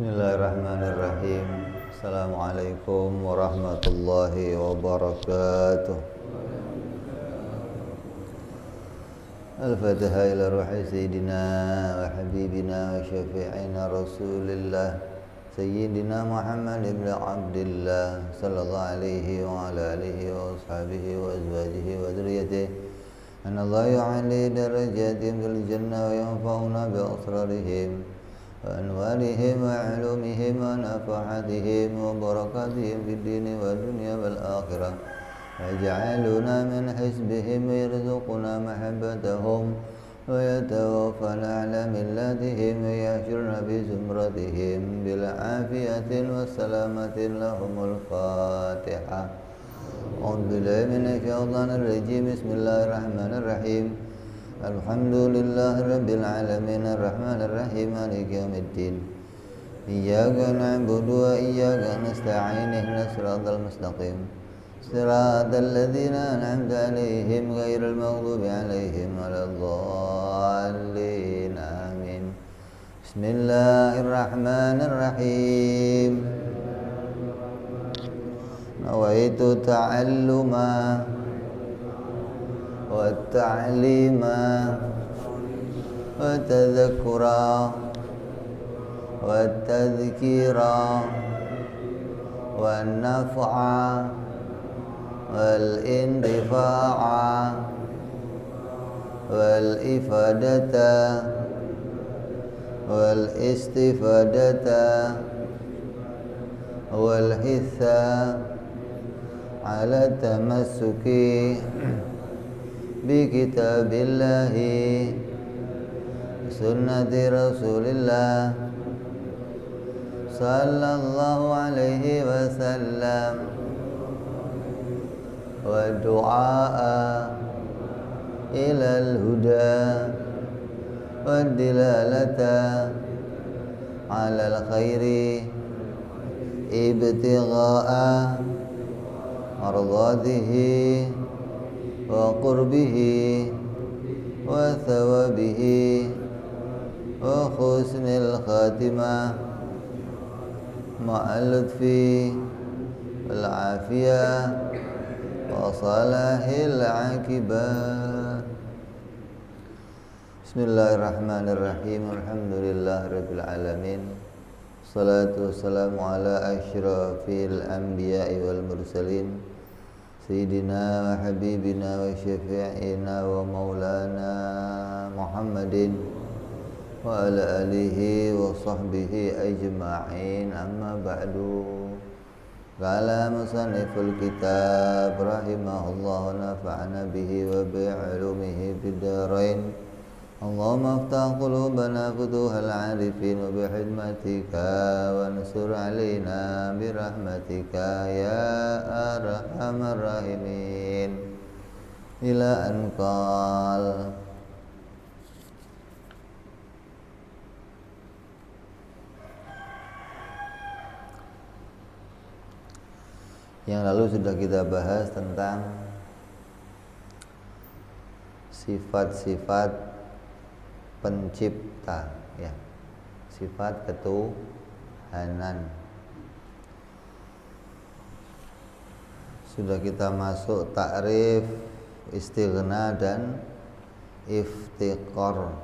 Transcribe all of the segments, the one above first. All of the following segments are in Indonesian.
Bismillahirrahmanirrahim. Assalamualaikum warahmatullahi wabarakatuh. Al-Fatihah ila ruhi Sayyidina wa Habibina wa Syafi'ina Rasulillah Sayyidina Muhammad ibn Abdillah sallallahu alaihi wa ala alihi wa ashabihi wa azwajihi wa dhurriyyatihi an Allah yu'ali darajatihim fil jannah wa yanfa'una bi asrarihim wa anwarihim wa ulumihim wa nafahatihim wa barakatihim fid dini wa dunya wal akhirah ويجعلنا من حزبهم ويرزقنا محبتهم ويتوفنا على ملتهم ويحشرنا في زمرتهم بالعافية والسلامة لهم الفاتحة أعوذ بالله من الشيطان الرجيم بسم الله الرحمن الرحيم الحمد لله رب العالمين الرحمن الرحيم مالك يوم الدين إياك نعبد وإياك نستعين اهدنا الصراط المستقيم صراط الذين أنعمت عليهم غير المغضوب عليهم ولا الضالين آمين بسم الله الرحمن الرحيم نويت تعلم والتعليم والتذكرا والتذكيرا والنفع والاندفاع والإفادة والاستفادة والحث على التمسك بكتاب الله سنة رسول الله صلى الله عليه وسلم والدعاء إلى الهدى والدلالة على الخير ابتغاء مرضاته وقربه وثوابه وحسن الخاتمة مع اللطف والعافية وصلاح العاقبة Bismillahirrahmanirrahim. Alhamdulillahirabbil alamin. Salatu wassalamu ala asyrafil anbiya'i wal mursalin Sayyidina wa habibina wa syafi'ina wa maulana Muhammadin wa ala alihi wa sahbihi ajma'in. Amma ba'du. Qala musanniful kitab rahimahullah nafa'ana bihi wa bi'ulumihi bid-darain. Allahumma aftah qulubana futuhal arifin wa bihidmatika wa ansur alaina birahmatika ya arhamar rahimin. Ila anqal yang lalu sudah kita bahas tentang sifat-sifat pencipta, ya, sifat ketuhanan. Sudah kita masuk takrif, istighna dan iftiqar,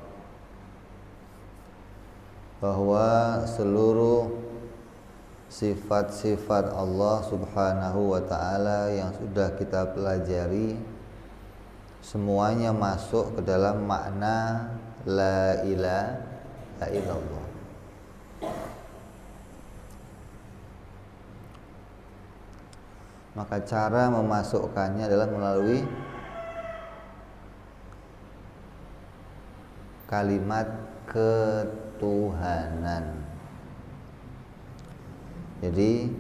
bahwa seluruh sifat-sifat Allah subhanahu wa ta'ala yang sudah kita pelajari semuanya masuk ke dalam makna la ilaha illallah. Maka cara memasukkannya adalah melalui kalimat ketuhanan. Jadi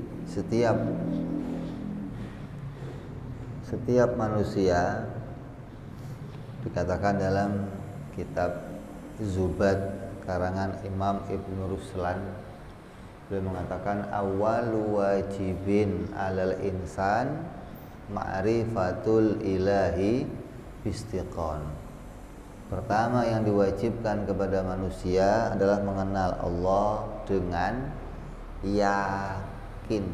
setiap manusia dikatakan dalam kitab Zubat karangan Imam Ibn Ruslan, beliau mengatakan awwalu wajibin alal insan ma'rifatul ilahi bistiqon. Pertama yang diwajibkan kepada manusia adalah mengenal Allah dengan yakin.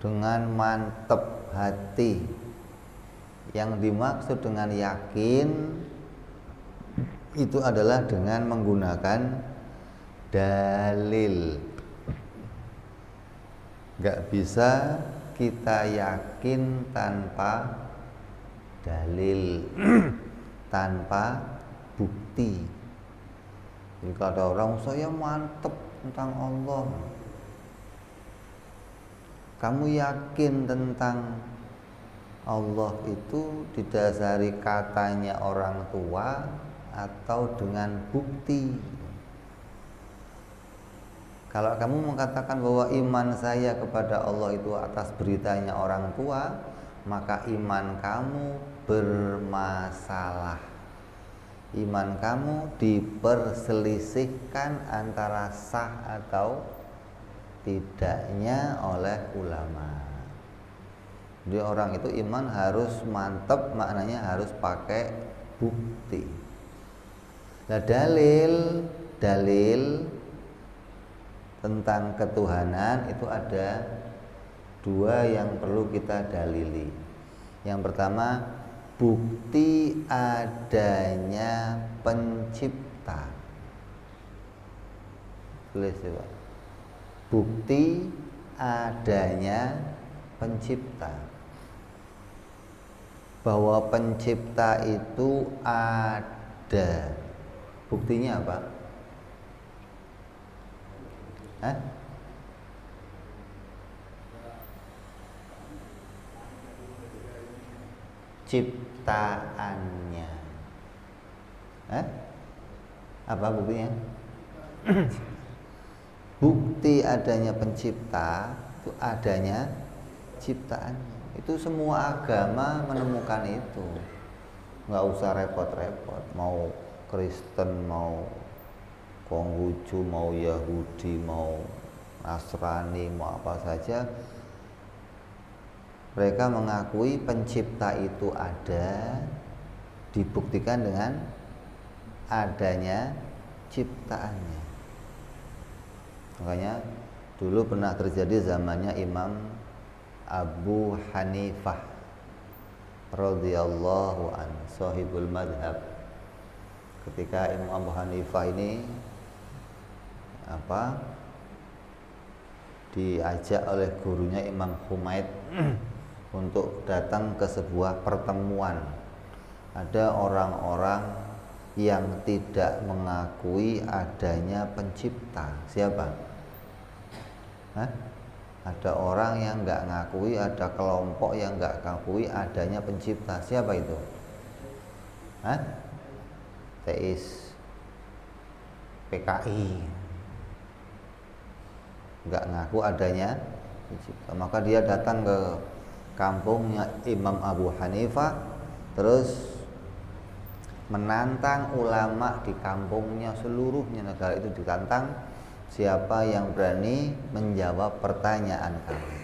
Dengan mantep hati. Yang dimaksud dengan yakin itu adalah dengan menggunakan dalil. Gak bisa kita yakin tanpa dalil, tanpa bukti. Jadi kalau ada orang, saya mantep tentang Allah, kamu yakin tentang Allah itu didasari katanya orang tua atau dengan bukti? Kalau kamu mengatakan bahwa iman saya kepada Allah itu atas beritanya orang tua, maka iman kamu bermasalah. Iman kamu diperselisihkan antara sah atau tidaknya oleh ulama. Jadi orang itu iman harus mantap, maknanya harus pakai bukti. Nah, dalil tentang ketuhanan itu ada dua yang perlu kita dalili. Yang pertama, bukti adanya pencipta. Tulis coba. Bukti adanya pencipta. Bahwa pencipta itu ada. Buktinya apa? Hah? Ciptaannya. Hah? Apa buktinya? Bukti adanya pencipta itu adanya ciptaannya. Itu semua agama menemukan itu. Nggak usah repot-repot. Mau Kristen, mau Konghucu, mau Yahudi, mau Nasrani, mau apa saja, mereka mengakui pencipta itu ada, dibuktikan dengan adanya ciptaannya. Makanya dulu pernah terjadi zamannya Imam Abu Hanifah radhiyallahu anhu, sahibul madhab. Ketika Imam Abu Hanifah ini diajak oleh gurunya Imam Humaid untuk datang ke sebuah pertemuan. Ada orang-orang yang tidak mengakui adanya pencipta. Siapa? Hah? Ada orang yang nggak ngakui, ada kelompok yang nggak ngakui adanya pencipta. Siapa itu? Hah? Teis, PKI, nggak ngaku adanya pencipta. Maka dia datang ke kampungnya Imam Abu Hanifah, terus menantang ulama di kampungnya, seluruhnya negara itu ditantang, siapa yang berani menjawab pertanyaan kami.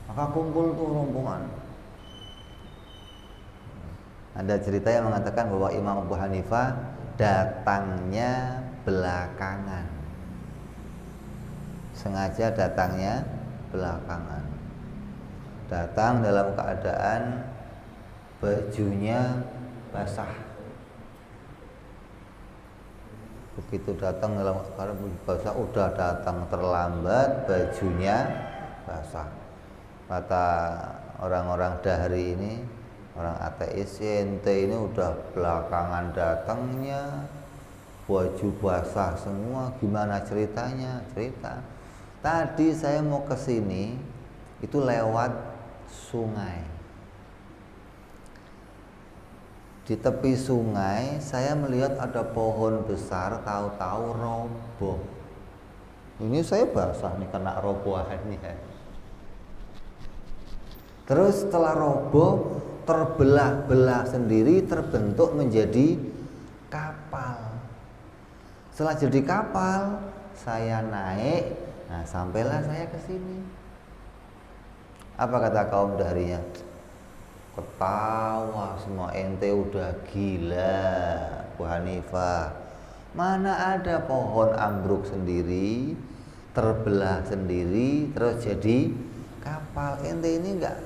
Maka kumpul tuh rombongan. Ada cerita yang mengatakan bahwa Imam Abu Hanifah datangnya belakangan, sengaja datangnya belakangan. Datang dalam keadaan bajunya basah. Begitu datang dalam keadaan basah, udah datang terlambat, bajunya basah. Kata orang-orang dahri ini, orang ateis, ente ini udah belakangan datangnya, baju basah semua, gimana ceritanya? Cerita, tadi saya mau ke sini itu lewat sungai. Di tepi sungai saya melihat ada pohon besar, tahu-tahu roboh. Ini saya basah nih kena robohannya. Terus setelah roboh, terbelah-belah sendiri, terbentuk menjadi kapal. Setelah jadi kapal, saya naik. Nah, sampailah saya ke sini. Apa kata kaum dahrinya? Ketawa semua, ente udah gila, Bu Hanifah. Mana ada pohon ambruk sendiri, terbelah sendiri, terus jadi kapal. Ente ini nggak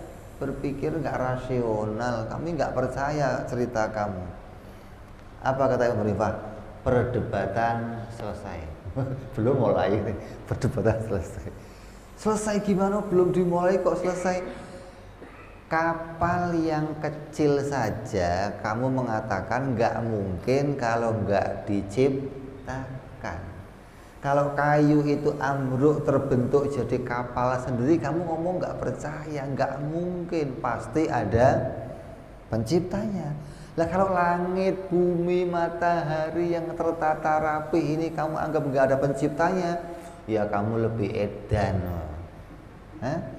berpikir, nggak rasional. Kami nggak percaya cerita kamu. Apa kata Imam Rifah? Perdebatan selesai. Belum mulai nih, perdebatan selesai. Selesai gimana? Belum dimulai kok selesai. Kapal yang kecil saja kamu mengatakan nggak mungkin kalau nggak diciptakan. Kalau kayu itu ambruk terbentuk jadi kapal sendiri, kamu ngomong nggak percaya, nggak mungkin, pasti ada penciptanya. Lah kalau langit, bumi, matahari yang tertata rapi ini kamu anggap nggak ada penciptanya, ya kamu lebih edan. Hah?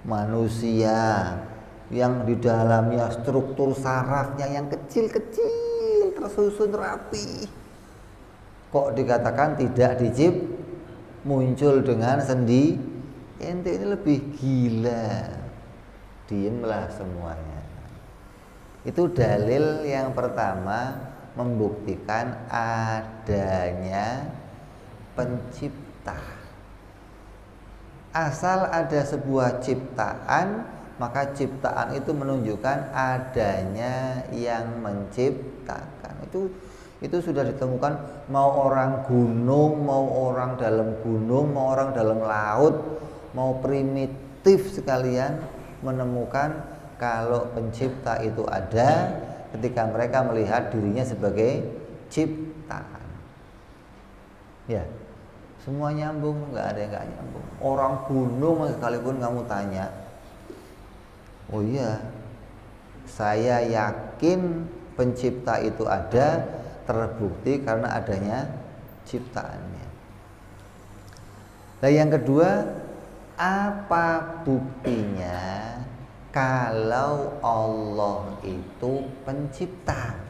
Manusia yang di dalamnya struktur sarafnya yang kecil-kecil tersusun rapi, kok dikatakan tidak muncul dengan sendi? Ente ini lebih gila. Diemlah semuanya. Itu dalil yang pertama membuktikan adanya pencipta. Asal ada sebuah ciptaan, maka ciptaan itu menunjukkan adanya yang menciptakan. Itu sudah ditemukan, mau orang gunung, mau orang dalam gunung, mau orang dalam laut, mau primitif sekalian menemukan kalau pencipta itu ada ketika mereka melihat dirinya sebagai ciptaan. Ya. Semua nyambung, nggak ada yang nggak nyambung. Orang gunung sekalipun kamu tanya, oh iya, saya yakin pencipta itu ada, terbukti karena adanya ciptaannya. Nah yang kedua, apa buktinya kalau Allah itu pencipta?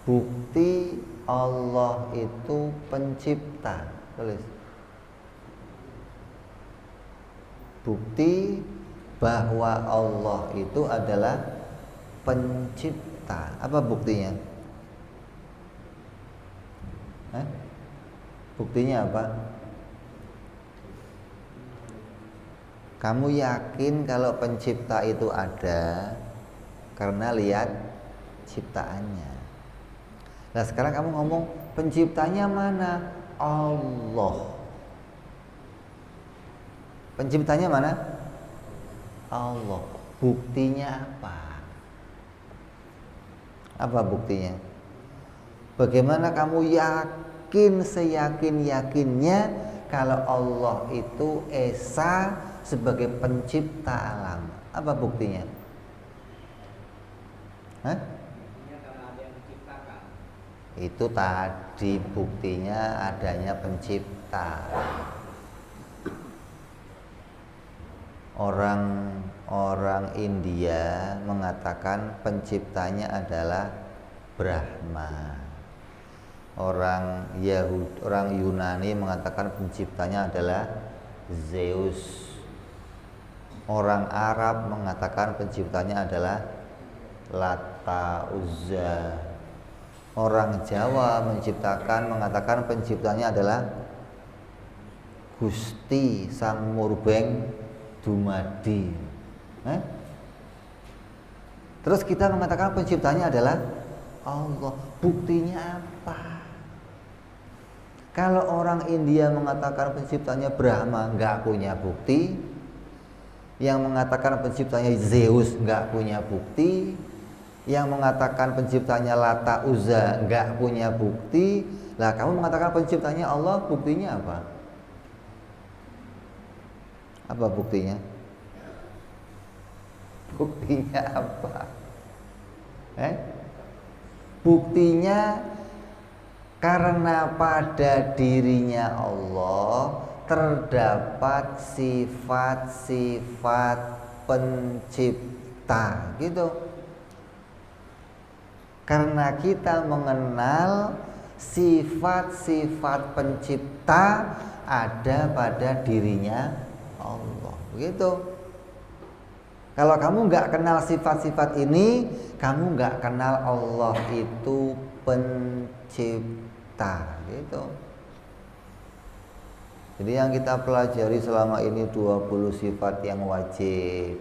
Bukti Allah itu pencipta. Tulis. Bukti bahwa Allah itu adalah pencipta. Apa buktinya? Buktinya apa? Kamu yakin kalau pencipta itu ada karena lihat ciptaannya. Nah sekarang kamu ngomong penciptanya mana? Allah. Penciptanya mana? Allah. Buktinya apa? Apa buktinya? Bagaimana kamu yakin seyakin-yakinnya kalau Allah itu esa sebagai pencipta alam? Apa buktinya? Hah? Itu tadi buktinya adanya pencipta. Orang India mengatakan penciptanya adalah Brahma. Orang Yunani mengatakan penciptanya adalah Zeus. Orang Arab mengatakan penciptanya adalah Lata, Uzza. Orang Jawa mengatakan penciptanya adalah Gusti Sang Murbeng Dumadi. Terus kita mengatakan penciptanya adalah Allah. Buktinya apa? Kalau orang India mengatakan penciptanya Brahma, nggak punya bukti. Yang mengatakan penciptanya Zeus nggak punya bukti. Yang mengatakan penciptanya Lata Uzza nggak punya bukti. Lah kamu mengatakan penciptanya Allah, buktinya apa? Apa buktinya? Buktinya apa? Buktinya karena pada dirinya Allah terdapat sifat-sifat pencipta, gitu. Karena kita mengenal sifat-sifat pencipta ada pada dirinya Allah, begitu. Kalau kamu nggak kenal sifat-sifat ini, kamu nggak kenal Allah itu pencipta, gitu. Jadi yang kita pelajari selama ini 20 sifat yang wajib,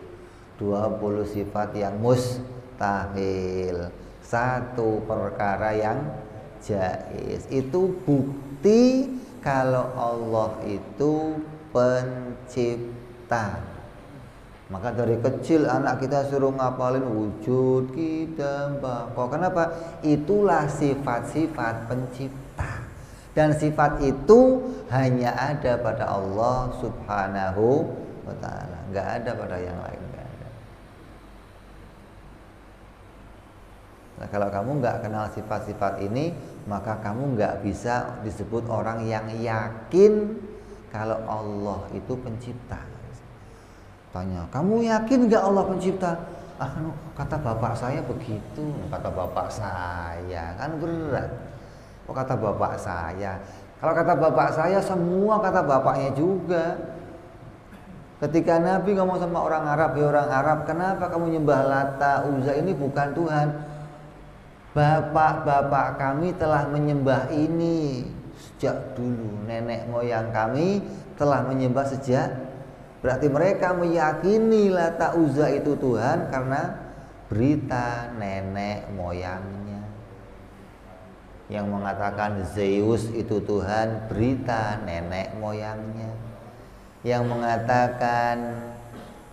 20 sifat yang mustahil, satu perkara yang jaiz. Itu bukti kalau Allah itu pencipta. Maka dari kecil anak kita suruh ngapalin wujud kita kok. Kenapa? Itulah sifat-sifat pencipta. Dan sifat itu hanya ada pada Allah Subhanahu wa ta'ala, nggak ada pada yang lain, nggak ada. Nah, kalau kamu nggak kenal sifat-sifat ini, maka kamu nggak bisa disebut orang yang yakin kalau Allah itu pencipta. Tanya, kamu yakin nggak Allah pencipta? Kata bapak saya begitu. Kata bapak saya, kan berat. Oh, kata bapak saya. Kalau kata bapak saya, semua kata bapaknya juga. Ketika Nabi ngomong sama orang Arab, ya orang Arab, kenapa kamu nyembah Lata, Uzza, ini bukan Tuhan? Bapak-bapak kami telah menyembah ini sejak dulu. Nenek moyang kami telah menyembah sejak. Berarti mereka meyakini Lata, Uzza itu Tuhan karena berita nenek moyangnya. Yang mengatakan Zeus itu Tuhan, berita nenek moyangnya. Yang mengatakan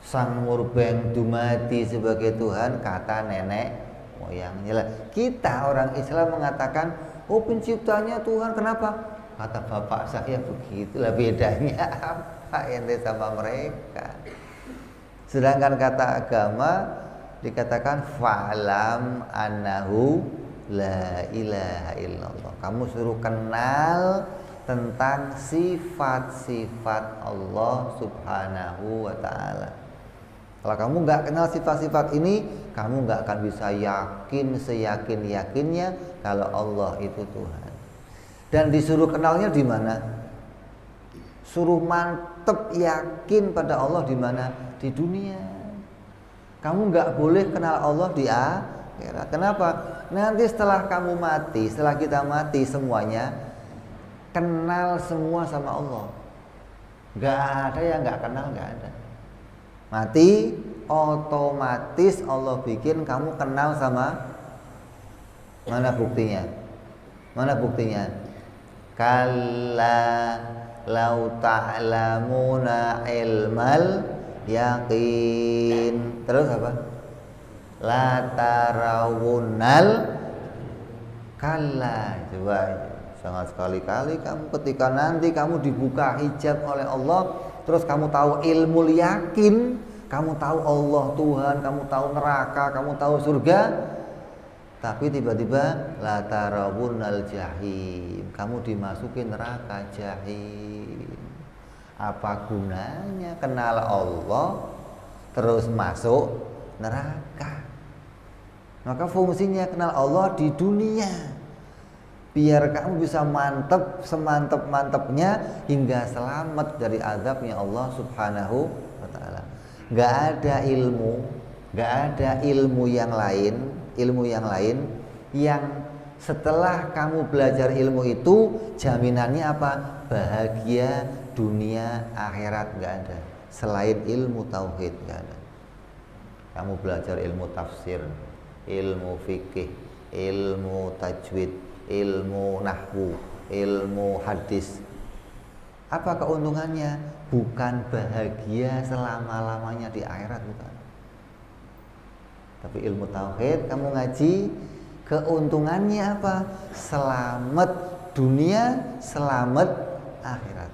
Sang Murbeng Dumadi sebagai Tuhan, kata nenek moyangnya. Kita orang Islam mengatakan, oh penciptanya Tuhan, kenapa? Kata bapak saya begitu. Lah bedanya apa ente sama mereka? Sedangkan kata agama dikatakan fa'lam annahu la ilaha illallah. Kamu suruh kenal tentang sifat-sifat Allah Subhanahu wa ta'ala. Kalau kamu nggak kenal sifat-sifat ini, kamu nggak akan bisa yakin seyakin-yakinnya kalau Allah itu Tuhan. Dan disuruh kenalnya di mana? Suruh mantep yakin pada Allah di mana? Di dunia. Kamu nggak boleh kenal Allah di akhirat. Kenapa? Nanti setelah kamu mati, setelah kita mati semuanya, kenal semua sama Allah. Gak ada yang gak kenal, gak ada. Mati, otomatis Allah bikin kamu kenal sama. Mana buktinya? Mana buktinya? Kalla lau ta'lamuna ilmal yaqin. Terus apa? La tarawunnal kalla. Coba, sangat sekali-kali kamu ketika nanti kamu dibuka hijab oleh Allah, terus kamu tahu ilmu yakin, kamu tahu Allah Tuhan, kamu tahu neraka, kamu tahu surga, tapi tiba-tiba la tarawunnal jahim, kamu dimasukin neraka jahim. Apa gunanya kenal Allah terus masuk neraka? Maka fungsinya kenal Allah di dunia, biar kamu bisa mantep semantep-mantepnya hingga selamat dari azabnya Allah Subhanahu wa ta'ala. Gak ada ilmu yang lain yang setelah kamu belajar ilmu itu jaminannya apa? Bahagia dunia akhirat. Gak ada selain ilmu tauhid, gak ada. Kamu belajar ilmu tafsir, ilmu fikih, ilmu tajwid, ilmu nahwu, ilmu hadis. Apa keuntungannya? Bukan bahagia selama-lamanya di akhirat, bukan. Tapi ilmu tauhid kamu ngaji, keuntungannya apa? Selamat dunia, selamat akhirat.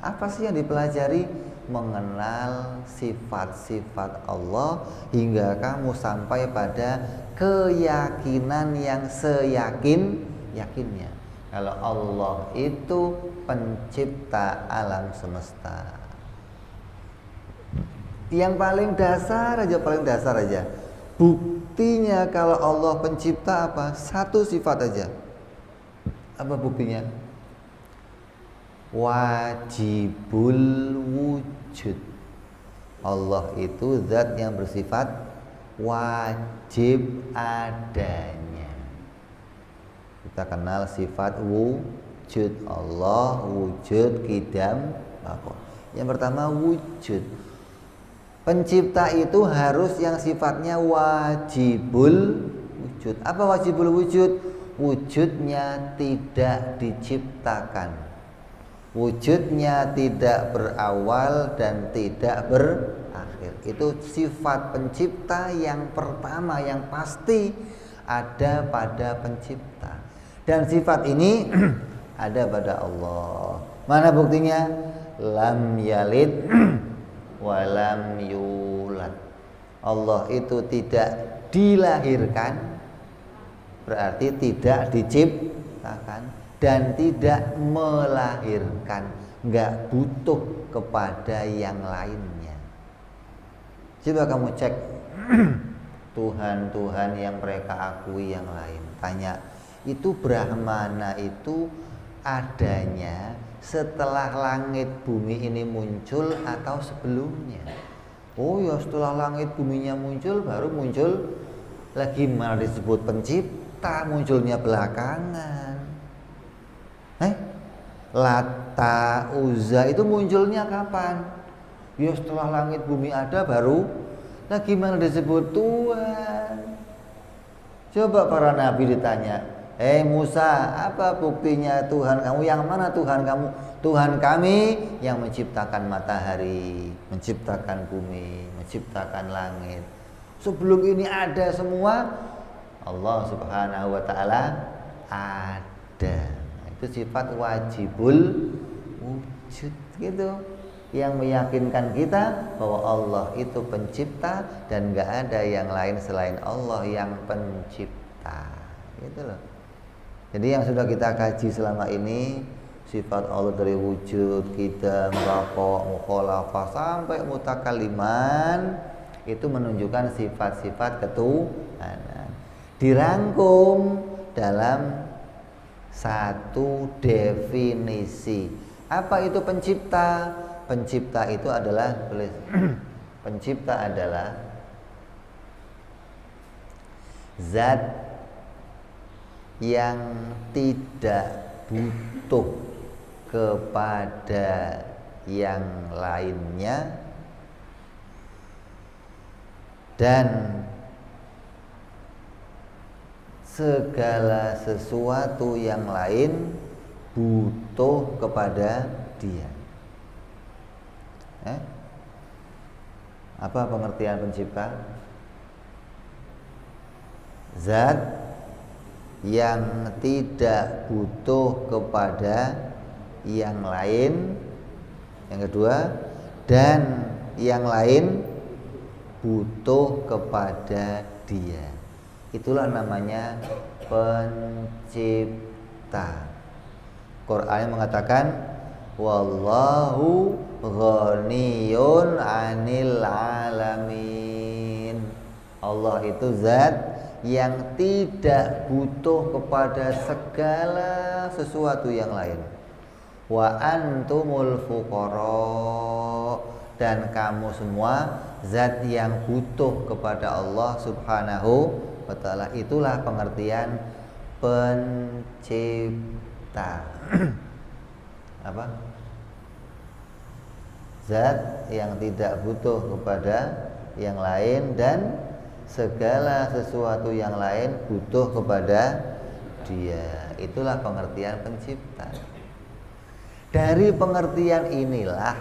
Apa sih yang dipelajari? Mengenal sifat-sifat Allah hingga kamu sampai pada keyakinan yang seyakin-yakinnya kalau Allah itu pencipta alam semesta. Yang paling dasar aja. Buktinya kalau Allah pencipta apa? Satu sifat aja. Apa buktinya? Wajibul wujud. Allah itu zat yang bersifat wajib adanya. Kita kenal sifat wujud. Allah wujud qidam baqa. Yang pertama wujud. Pencipta itu harus yang sifatnya wajibul wujud. Apa wajibul wujud? Wujudnya tidak diciptakan. Wujudnya tidak berawal dan tidak berakhir. Itu sifat pencipta yang pertama, yang pasti ada pada pencipta. Dan sifat ini ada pada Allah. Mana buktinya? Lam yalid wa lam yulad. Allah itu tidak dilahirkan, berarti tidak diciptakan, dan tidak melahirkan, nggak butuh kepada yang lainnya. Coba kamu cek Tuhan-Tuhan yang mereka akui yang lain. Tanya, itu Brahmana itu adanya setelah langit bumi ini muncul atau sebelumnya? Oh ya, setelah langit buminya muncul baru muncul lagi, malah disebut pencipta, munculnya belakangan. Lata, Uzza itu munculnya kapan? Ya setelah langit bumi ada baru lagi, malah disebut Tuhan. Coba para nabi ditanya, Musa, apa buktinya Tuhan kamu? Yang mana Tuhan kamu? Tuhan kami yang menciptakan matahari, menciptakan bumi, menciptakan langit. Sebelum ini ada semua, Allah Subhanahu wa taala ada. Itu sifat wajibul wujud gitu, yang meyakinkan kita bahwa Allah itu pencipta dan gak ada yang lain selain Allah yang pencipta, gitu loh. Jadi yang sudah kita kaji selama ini, sifat Allah dari wujud, qidam, baqa, mukhalafah sampai mutakaliman, itu menunjukkan sifat-sifat ketuhanan, dirangkum dalam satu definisi. Apa itu pencipta? Pencipta itu adalah pencipta adalah zat yang tidak butuh kepada yang lainnya dan segala sesuatu yang lain butuh kepada dia. Apa pengertian pencipta? Zat yang tidak butuh kepada yang lain. Yang kedua, dan yang lain butuh kepada dia. Itulah namanya pencipta. Quran mengatakan wallahu ghaniyun 'anil 'alamin. Allah itu zat yang tidak butuh kepada segala sesuatu yang lain. Wa antumul fuqara, dan kamu semua zat yang butuh kepada Allah Subhanahu wa ta'ala. Itulah pengertian pencipta. Apa? Zat yang tidak butuh kepada yang lain dan segala sesuatu yang lain butuh kepada dia. Itulah pengertian pencipta. Dari pengertian inilah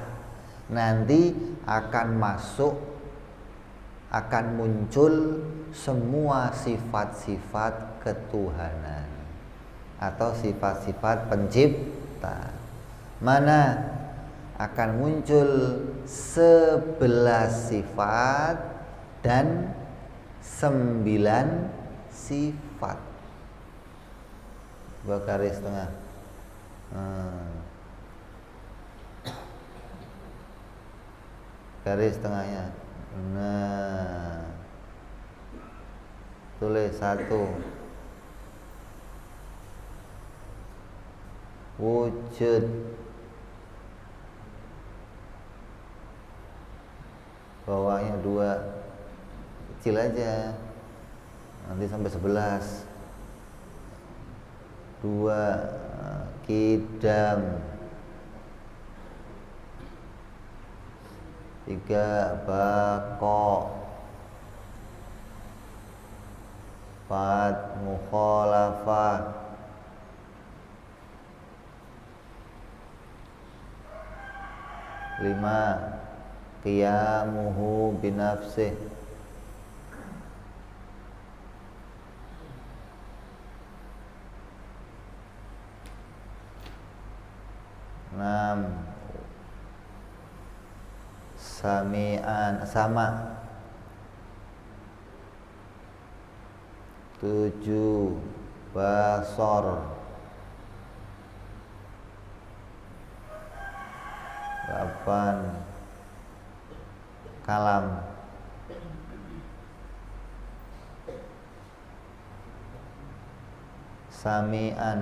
nanti akan muncul semua sifat-sifat ketuhanan atau sifat-sifat pencipta. Mana akan muncul 11 sifat dan 9 sifat. Dua garis tengah. Garis tengahnya. Nah, tulis 1. Wujud. bawahnya 2, kecil aja, nanti sampai 11. 2 kidam. 3 bako. 4 mukhalafah. 5 qiyamuhu binafsih. 6 sami'an sama. 7 basor. 8 kalam. 9 sami'an.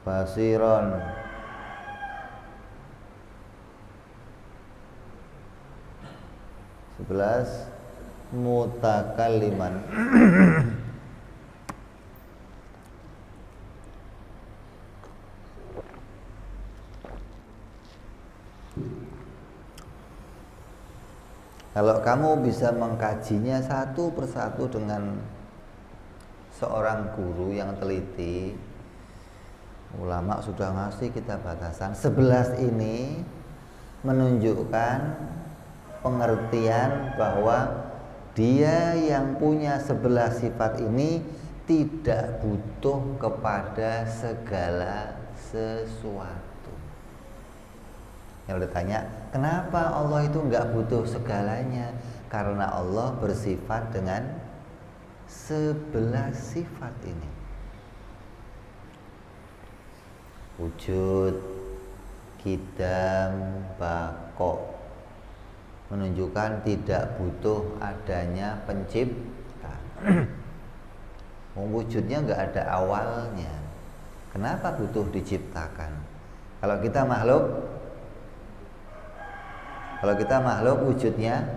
10 basiron. 11 mutakalliman. Kalau kamu bisa mengkajinya satu persatu dengan seorang guru yang teliti, ulama sudah ngasih kita batasan 11 ini menunjukkan pengertian bahwa dia yang punya 11 sifat ini tidak butuh kepada segala sesuatu. Yang ditanya, kenapa Allah itu nggak butuh segalanya? Karena Allah bersifat dengan 11 sifat ini. Wujud, qidam, baqo, menunjukkan tidak butuh adanya pencipta. Wujudnya nggak ada awalnya. Kenapa butuh diciptakan? Kalau kita makhluk wujudnya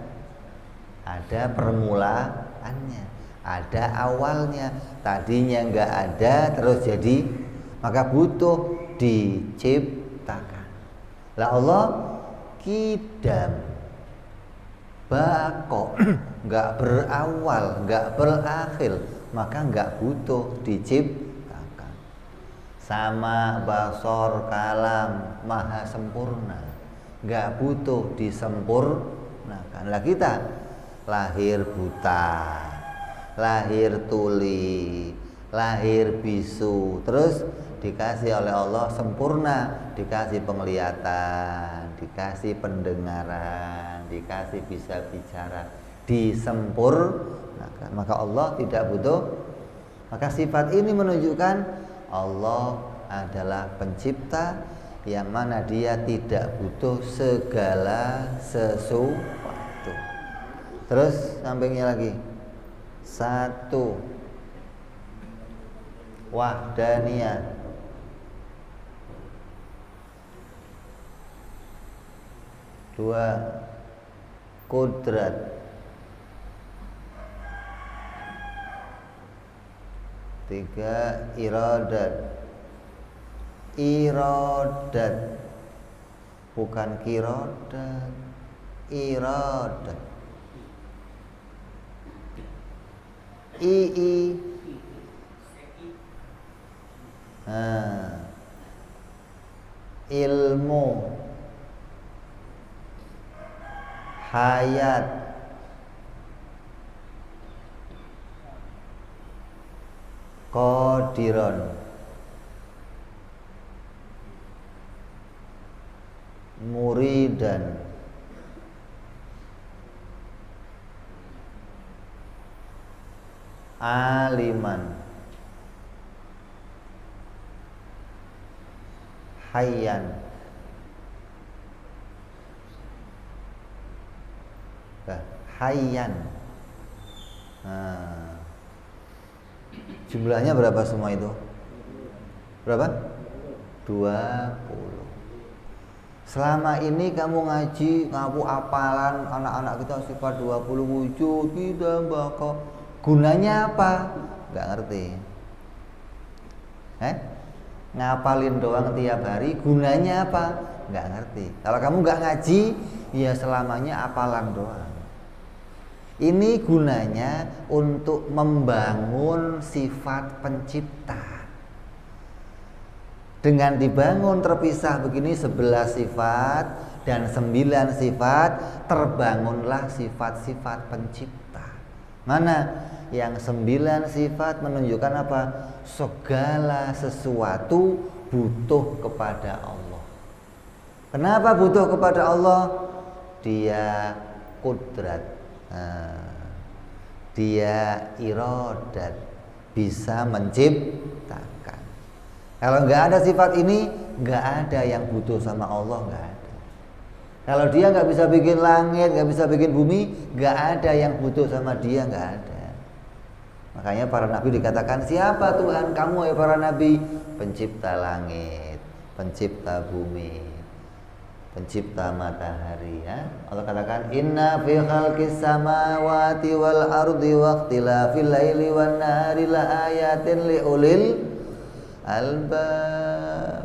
ada permulaannya, ada awalnya. Tadinya nggak ada terus jadi, maka butuh diciptakan. Lah Allah qidam, baqo, nggak berawal, nggak berakhir, maka nggak butuh diciptakan. Sama basor, kalam, maha sempurna, nggak butuh disempurnakan. Lah kita lahir buta, lahir tuli, lahir bisu, terus dikasih oleh Allah sempurna, dikasih penglihatan, dikasih pendengaran, dikasih bisa bicara, disempurnakan. Maka Allah tidak butuh. Maka sifat ini menunjukkan Allah adalah pencipta yang mana dia tidak butuh segala sesuatu. Terus sampingnya lagi 1 wahdaniyah. 2 qudrat. 3 iradat. Iradat, bukan kirodat, iradat. Ilmu, hayat, qadiron, muridan, aliman, hayyan, hayyan. Jumlahnya berapa semua itu? Berapa? 20. Selama ini kamu ngaji, ngaku apalan anak-anak kita sifat 20 wujud, tidak bakal. Gunanya apa? Nggak ngerti. Ngapalin doang tiap hari, gunanya apa? Nggak ngerti. Kalau kamu nggak ngaji, ya selamanya apalan doang. Ini gunanya untuk membangun sifat pencipta. Dengan dibangun terpisah begini 11 sifat dan 9 sifat, terbangunlah sifat-sifat pencipta. Mana? Yang 9 sifat menunjukkan apa? Segala sesuatu butuh kepada Allah. Kenapa butuh kepada Allah? Dia kudrat, dia iradat, bisa menciptakan. Kalau nggak ada sifat ini, nggak ada yang butuh sama Allah, nggak ada. Kalau dia nggak bisa bikin langit, nggak bisa bikin bumi, nggak ada yang butuh sama dia, nggak ada. Makanya para nabi dikatakan, siapa Tuhan kamu ya para nabi? Pencipta langit, pencipta bumi, pencipta matahari. Ya? Allah katakan, inna fi khalqis samawati wal ardi waqtilafil laili wan nahari la ayatin li ulil albab.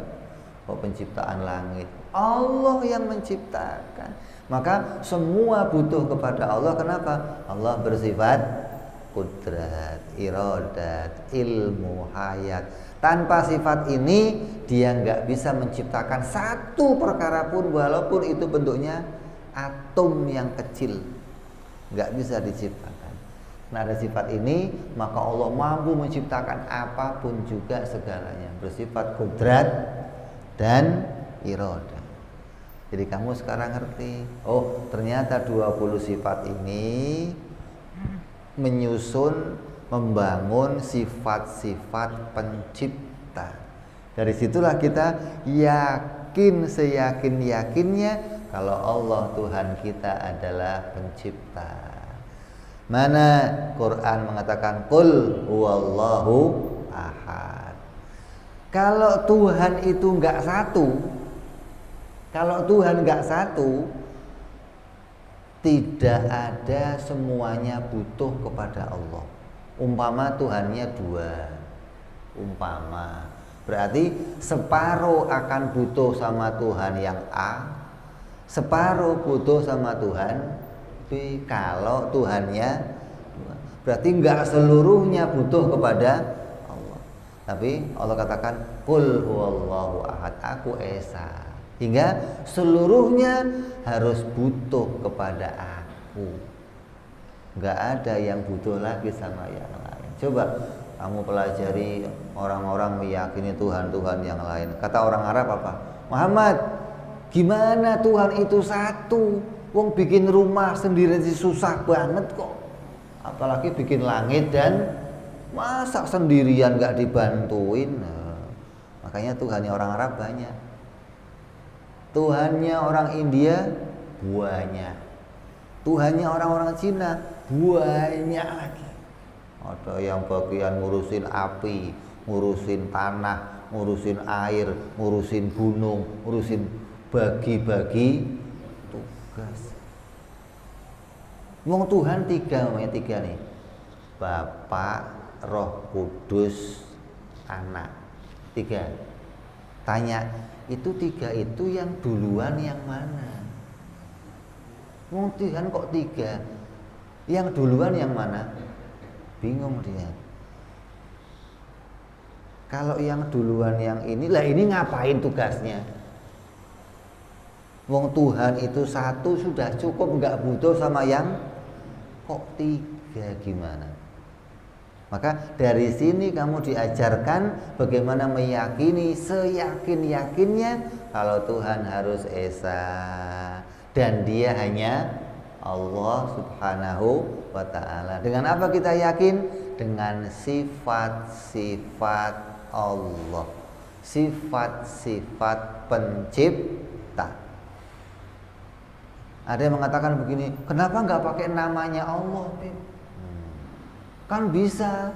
Penciptaan langit, Allah yang menciptakan. Maka semua butuh kepada Allah. Kenapa? Allah bersifat kudrat, iradat, ilmu, hayat. Tanpa sifat ini dia nggak bisa menciptakan satu perkara pun, walaupun itu bentuknya atom yang kecil, nggak bisa diciptakan. Nah, ada sifat ini, maka Allah mampu menciptakan apapun juga segalanya, bersifat kudrat dan iradah. Jadi kamu sekarang ngerti, oh ternyata 20 sifat ini menyusun, membangun sifat-sifat pencipta. Dari situlah kita yakin seyakin-yakinnya kalau Allah Tuhan kita adalah pencipta. Mana Quran mengatakan qul huwallahu ahad. Kalau Tuhan itu enggak satu, kalau Tuhan enggak satu, tidak ada semuanya butuh kepada Allah. Umpama Tuhannya dua, umpama berarti separuh akan butuh sama Tuhan yang A, separuh butuh sama Tuhan B. Kalau Tuhannya dua, berarti enggak seluruhnya butuh kepada Allah. Tapi Allah katakan qul huwallahu ahad, aku esa. Hingga seluruhnya harus butuh kepada aku. Enggak ada yang butuh lagi sama yang lain. Coba kamu pelajari orang-orang meyakini Tuhan-Tuhan yang lain. Kata orang Arab apa? Muhammad, gimana Tuhan itu satu? Wong bikin rumah sendiri susah banget kok. Apalagi bikin langit dan masa sendirian gak dibantuin. Nah, makanya Tuhannya orang Arab banyak. Tuhannya orang India banyak. Tuhannya orang-orang Cina banyak lagi. Ada yang bagian ngurusin api, ngurusin tanah, ngurusin air, ngurusin gunung, ngurusin bagi-bagi tugas. Wong Tuhan tiga, namanya tiga nih. Bapa, Roh Kudus, Anak. Tiga. Tanya, itu tiga itu yang duluan yang mana? Wong Tuhan kok tiga? Yang duluan yang mana? Bingung dia. Kalau yang duluan yang ini, lah ini ngapain tugasnya? Wong Tuhan itu satu sudah cukup, nggak butuh sama yang kok tiga, gimana? Maka dari sini kamu diajarkan bagaimana meyakini seyakin-yakinnya kalau Tuhan harus esa dan dia hanya Allah Subhanahu wa ta'ala. Dengan apa kita yakin? Dengan sifat-sifat Allah, sifat-sifat pencipta. Ada yang mengatakan begini, kenapa nggak pakai namanya Allah? Kan bisa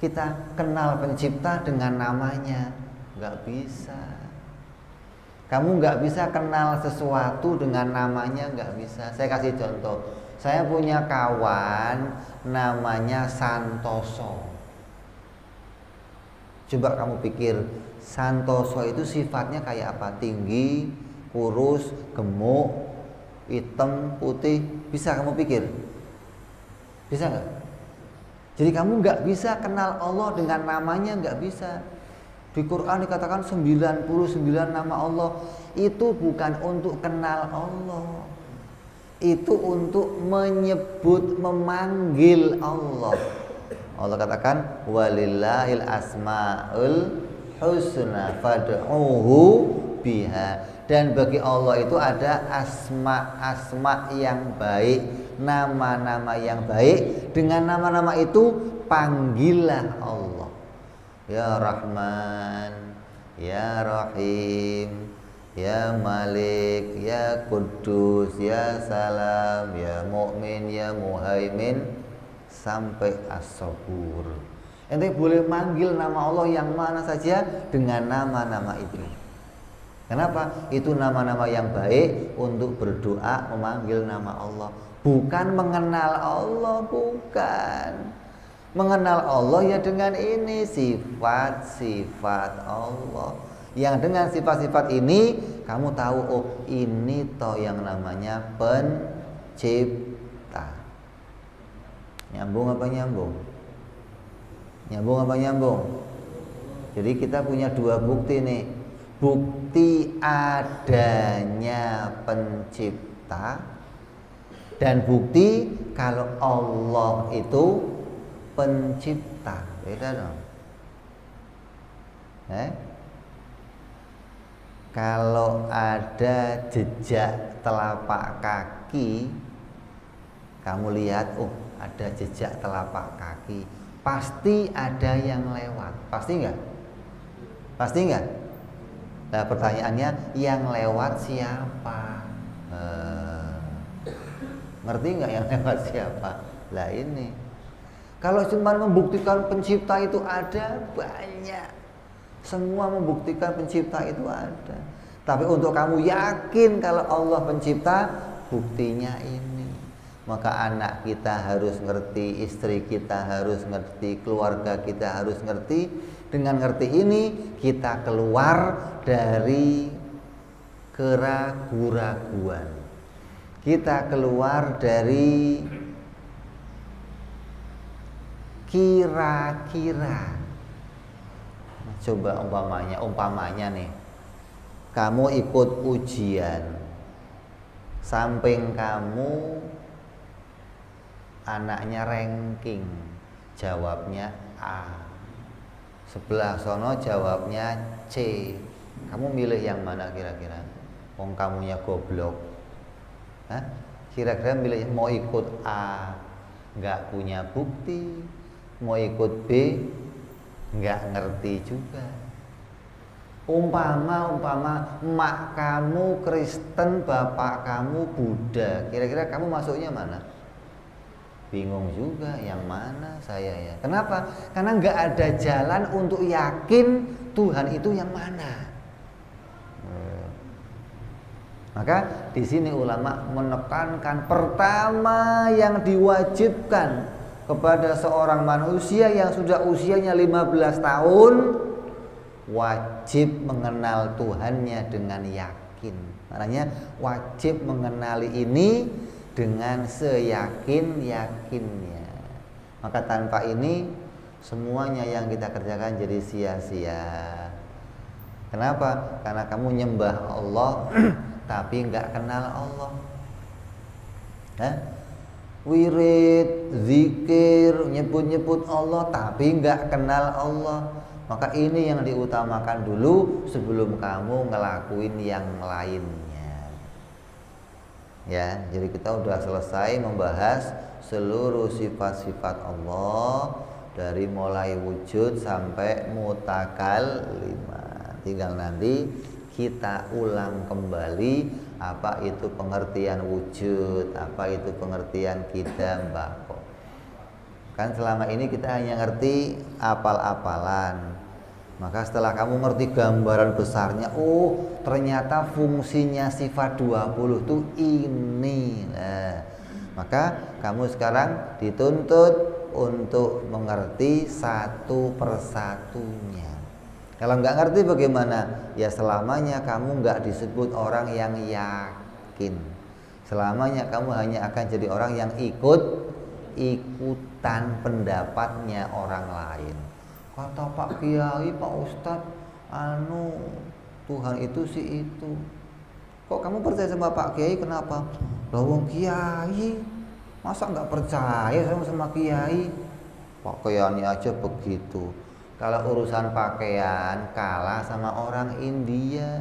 kita kenal pencipta dengan namanya. Nggak bisa. Kamu nggak bisa kenal sesuatu dengan namanya, nggak bisa. Saya kasih contoh. Saya punya kawan namanya Santoso. Coba kamu pikir, Santoso itu sifatnya kayak apa? Tinggi, kurus, gemuk, hitam, putih. Bisa kamu pikir? Bisa nggak? Jadi kamu nggak bisa kenal Allah dengan namanya, nggak bisa. Di Quran dikatakan 99 nama Allah. Itu bukan untuk kenal Allah. Itu untuk menyebut, memanggil Allah. Allah katakan walillahil asmaul husna fad'uhu biha. Dan bagi Allah itu ada asma-asma yang baik, nama-nama yang baik. Dengan nama-nama itu panggilah Allah. Ya Rahman, Ya Rahim, Ya Malik, Ya Kudus, Ya Salam, Ya Mu'min, Ya Muhaimin, sampai As-Sabur. Ente boleh manggil nama Allah yang mana saja dengan nama-nama itu. Kenapa? Itu nama-nama yang baik untuk berdoa, memanggil nama Allah. Bukan mengenal Allah, bukan. Mengenal Allah ya dengan ini, sifat-sifat Allah. Yang dengan sifat-sifat ini kamu tahu, oh ini toh yang namanya pencipta. Nyambung apa nyambung? Nyambung apa nyambung? Jadi kita punya dua bukti nih. Bukti adanya pencipta dan bukti kalau Allah itu pencipta. Beda dong. Kalau ada jejak telapak kaki, kamu lihat, oh ada jejak telapak kaki, pasti ada yang lewat. Pasti enggak? Pasti enggak? Nah pertanyaannya, yang lewat siapa? Ngerti enggak yang lewat siapa? Lah ini. Kalau cuma membuktikan pencipta itu ada, banyak. Semua membuktikan pencipta itu ada. Tapi untuk kamu yakin kalau Allah pencipta, buktinya ini. Maka anak kita harus ngerti, istri kita harus ngerti, keluarga kita harus ngerti. Dengan ngerti ini, kita keluar dari keraguan-raguan. Kita keluar dari kira-kira. Coba umpamanya nih, kamu ikut ujian, samping kamu anaknya ranking, jawabnya A, sebelah sono jawabnya C. Kamu milih yang mana kira-kira? Wong kamunya goblok. Hah? Kira-kira milih mau ikut A, nggak punya bukti, mau ikut B, nggak ngerti juga. Umpama mak kamu Kristen, bapak kamu Buddha, kira-kira kamu masuknya mana? Bingung juga, yang mana saya ya? Kenapa? Karena nggak ada jalan untuk yakin Tuhan itu yang mana. Maka di sini ulama menekankan pertama yang diwajibkan kepada seorang manusia yang sudah usianya 15 tahun, wajib mengenal Tuhannya dengan yakin. Maknanya wajib mengenali ini dengan seyakin-yakinnya. Maka tanpa ini semuanya yang kita kerjakan jadi sia-sia. Kenapa? Karena kamu nyembah Allah tapi nggak kenal Allah. Wirid, zikir, nyebut-nyebut Allah tapi nggak kenal Allah. Maka ini yang diutamakan dulu sebelum kamu ngelakuin yang lainnya. Ya, jadi kita udah selesai membahas seluruh sifat-sifat Allah dari mulai wujud sampai mutakallimah. Tinggal nanti kita ulang kembali apa itu pengertian wujud, apa itu pengertian kidam bako. Kan selama ini kita hanya ngerti apal-apalan. Maka setelah kamu ngerti gambaran besarnya, oh ternyata fungsinya sifat 20 itu ini. Nah, maka kamu sekarang dituntut untuk mengerti satu persatunya. Kalau nggak ngerti bagaimana? Ya selamanya kamu nggak disebut orang yang yakin. Selamanya kamu hanya akan jadi orang yang ikutan pendapatnya orang lain. Kata Pak Kiai, Pak Ustadz, Tuhan itu sih itu. Kok kamu percaya sama Pak Kiai? Kenapa? Lawang Kiai, masa nggak percaya sama Kiai? Pakaiannya aja begitu. Kalau urusan pakaian kalah sama orang India.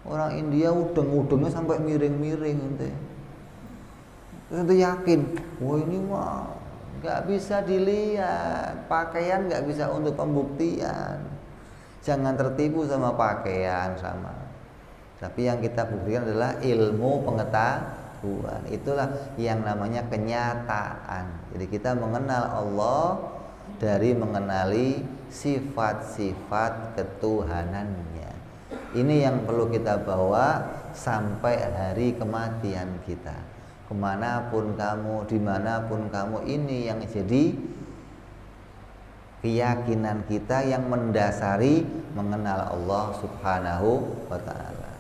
Orang India udeng-udengnya sampai miring-miring ente. Terus ente yakin, wah ini mah nggak bisa dilihat, pakaian nggak bisa untuk pembuktian. Jangan tertipu sama pakaian sama. Tapi yang kita buktikan adalah ilmu pengetahuan. Itulah yang namanya kenyataan. Jadi kita mengenal Allah dari mengenali sifat-sifat ketuhanannya. Ini yang perlu kita bawa sampai hari kematian kita. Kemanapun kamu, dimanapun kamu, ini yang jadi keyakinan kita yang mendasari mengenal Allah Subhanahu wa ta'ala.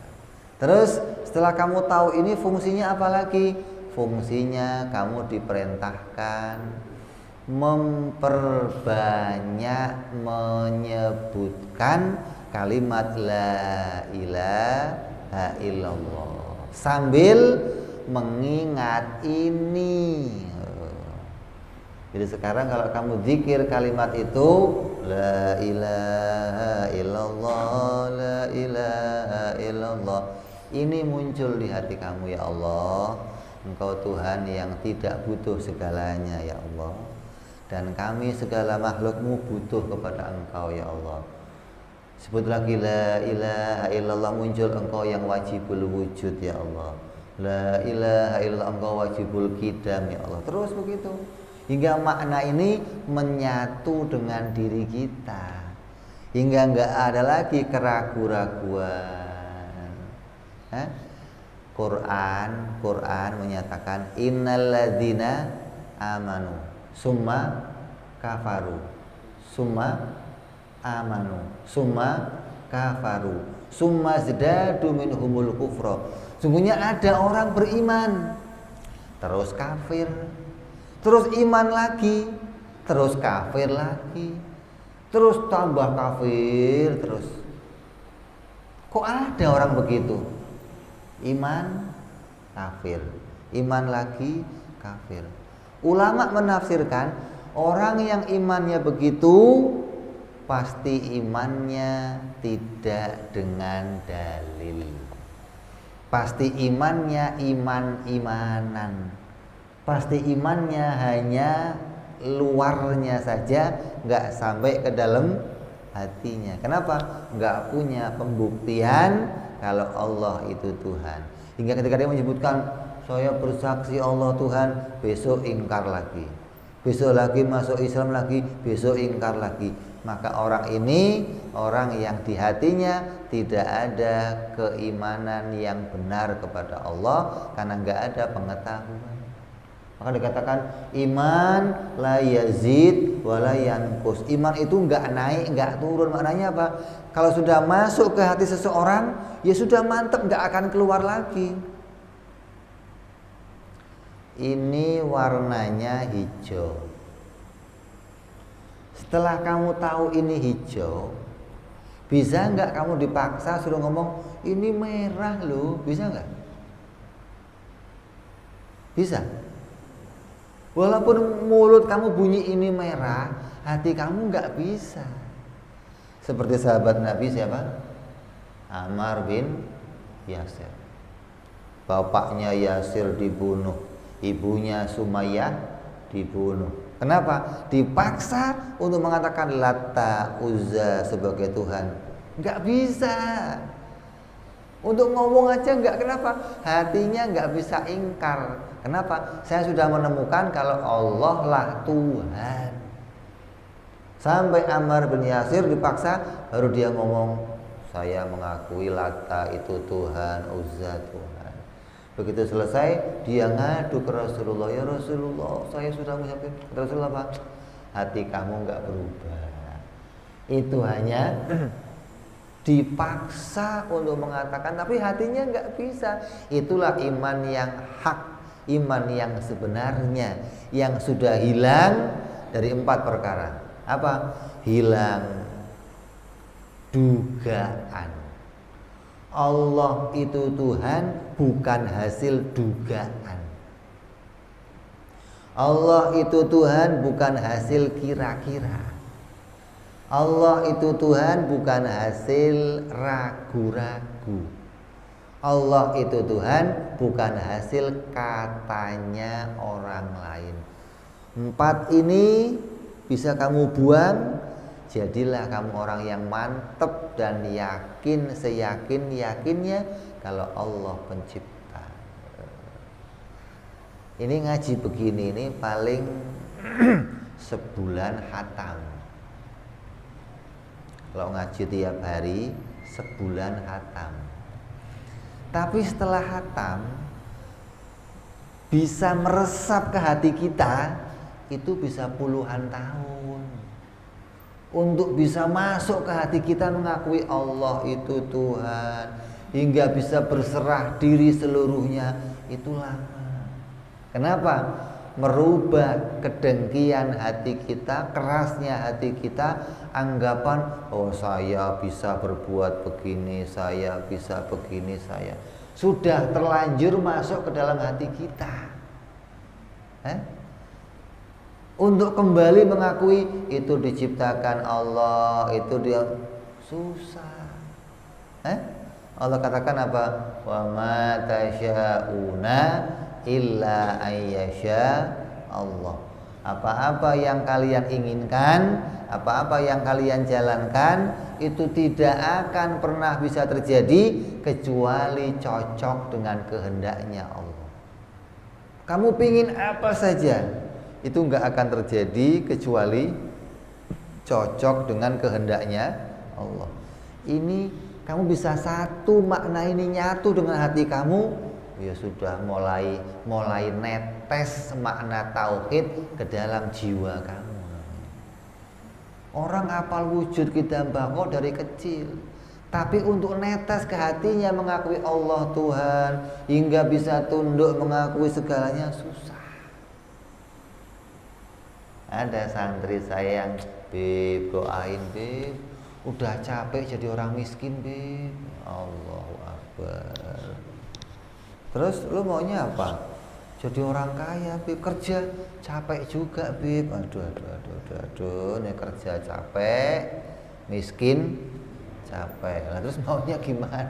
Terus setelah kamu tahu ini, fungsinya apa lagi? Fungsinya kamu diperintahkan memperbanyak menyebutkan kalimat la ilaha illallah sambil mengingat ini. Jadi sekarang kalau kamu zikir kalimat itu, la ilaha illallah, la ilaha illallah, ini muncul di hati kamu, ya Allah, Engkau Tuhan yang tidak butuh segalanya, ya Allah, dan kami segala makhlukmu butuh kepada Engkau, ya Allah. Sebut lagi la ilaha illallah, muncul Engkau yang wajibul wujud, ya Allah. La ilaha illallah, Engkau wajibul qidam, ya Allah. Terus begitu hingga makna ini menyatu dengan diri kita, hingga enggak ada lagi keraguan-raguan. Quran menyatakan innalladzina amanu summa kafaru summa amanu summa kafaru summa zdadu minhumul kufra. Sungguhnya ada orang beriman terus kafir, terus iman lagi, terus kafir lagi, terus tambah kafir terus. Kok ada orang begitu? Iman kafir, iman lagi kafir. Ulama menafsirkan orang yang imannya begitu pasti imannya tidak dengan dalil. Pasti imannya iman-imanan. Pasti imannya hanya luarnya saja, nggak sampai ke dalam hatinya. Kenapa? Nggak punya pembuktian kalau Allah itu Tuhan. Hingga ketika dia menyebutkan saya bersaksi Allah Tuhan, besok ingkar lagi, besok lagi masuk Islam lagi, besok ingkar lagi. Maka orang ini orang yang di hatinya tidak ada keimanan yang benar kepada Allah, karena nggak ada pengetahuan. Maka dikatakan iman la yazid wa la yanqus. Iman itu nggak naik, nggak turun. Maknanya apa? Kalau sudah masuk ke hati seseorang, ya sudah mantap, nggak akan keluar lagi. Ini warnanya hijau. Setelah kamu tahu ini hijau, bisa nggak kamu dipaksa suruh ngomong ini merah loh? Bisa nggak? Bisa. Walaupun mulut kamu bunyi ini merah, hati kamu nggak bisa. Seperti sahabat Nabi siapa? Ammar bin Yasir. Bapaknya Yasir dibunuh, ibunya Sumayyah dibunuh. Kenapa? Dipaksa untuk mengatakan Lata Uzza sebagai Tuhan. Nggak bisa. Untuk ngomong aja nggak. Kenapa? Hatinya nggak bisa ingkar. Kenapa? Saya sudah menemukan kalau Allah lah Tuhan. Sampai Ammar bin Yasir dipaksa, baru dia ngomong, saya mengakui Lata itu Tuhan, Uzza Tuhan. Begitu selesai, dia ngadu ke Rasulullah, ya Rasulullah, saya sudah mengucapkan. Rasulullah apa? Hati kamu nggak berubah. Itu hanya dipaksa untuk mengatakan, tapi hatinya nggak bisa. Itulah iman yang hak, iman yang sebenarnya, yang sudah hilang dari 4 perkara. Apa? Hilang dugaan. Allah itu Tuhan, bukan hasil dugaan. Allah itu Tuhan, bukan hasil kira-kira. Allah itu Tuhan, bukan hasil ragu-ragu. Allah itu Tuhan, bukan hasil katanya orang lain. 4 ini bisa kamu buang, jadilah kamu orang yang mantap dan yakin, seyakin-yakinnya kalau Allah pencipta. Ini ngaji begini ini paling sebulan khatam. Kalau ngaji tiap hari sebulan khatam. Tapi setelah khatam bisa meresap ke hati kita, itu bisa puluhan tahun. Untuk bisa masuk ke hati kita mengakui Allah itu Tuhan, hingga bisa berserah diri seluruhnya, itu lama. Kenapa? Merubah kedengkian hati kita, kerasnya hati kita, anggapan, oh saya bisa berbuat begini, saya bisa begini, saya sudah terlanjur masuk ke dalam hati kita. Untuk kembali mengakui itu diciptakan Allah, itu dia susah. Allah katakan apa? Wa ma tasya'una illa ayyasha Allah. Apa-apa yang kalian inginkan, apa-apa yang kalian jalankan, itu tidak akan pernah bisa terjadi kecuali cocok dengan kehendaknya Allah. Kamu pingin apa saja, itu nggak akan terjadi kecuali cocok dengan kehendaknya Allah. Ini kamu bisa satu makna ini nyatu dengan hati kamu, ya sudah mulai netes makna tauhid ke dalam jiwa kamu. Orang apal wujud kita bangkok dari kecil, tapi untuk netes ke hatinya mengakui Allah Tuhan hingga bisa tunduk mengakui segalanya susah. Ada santri saya yang, Beb, doain Beb, udah capek jadi orang miskin Beb. Allahu Akbar. Terus lu maunya apa? Jadi orang kaya Beb, kerja capek juga Beb. Aduh, nih kerja capek, miskin capek. Nah, terus maunya gimana?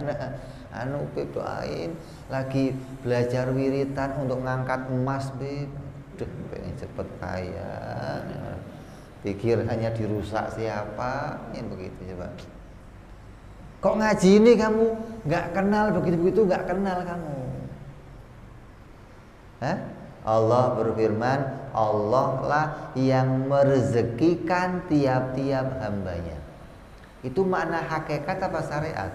Beb, doain lagi belajar wiritan untuk ngangkat emas Beb. Pengen cepet kaya, pikir hanya dirusak siapa, yang begitu coba. Kok ngaji ini kamu nggak kenal begitu nggak kenal kamu? Allah berfirman, Allah lah yang merezekikan tiap-tiap hambanya. Itu makna hakikat apa syariat?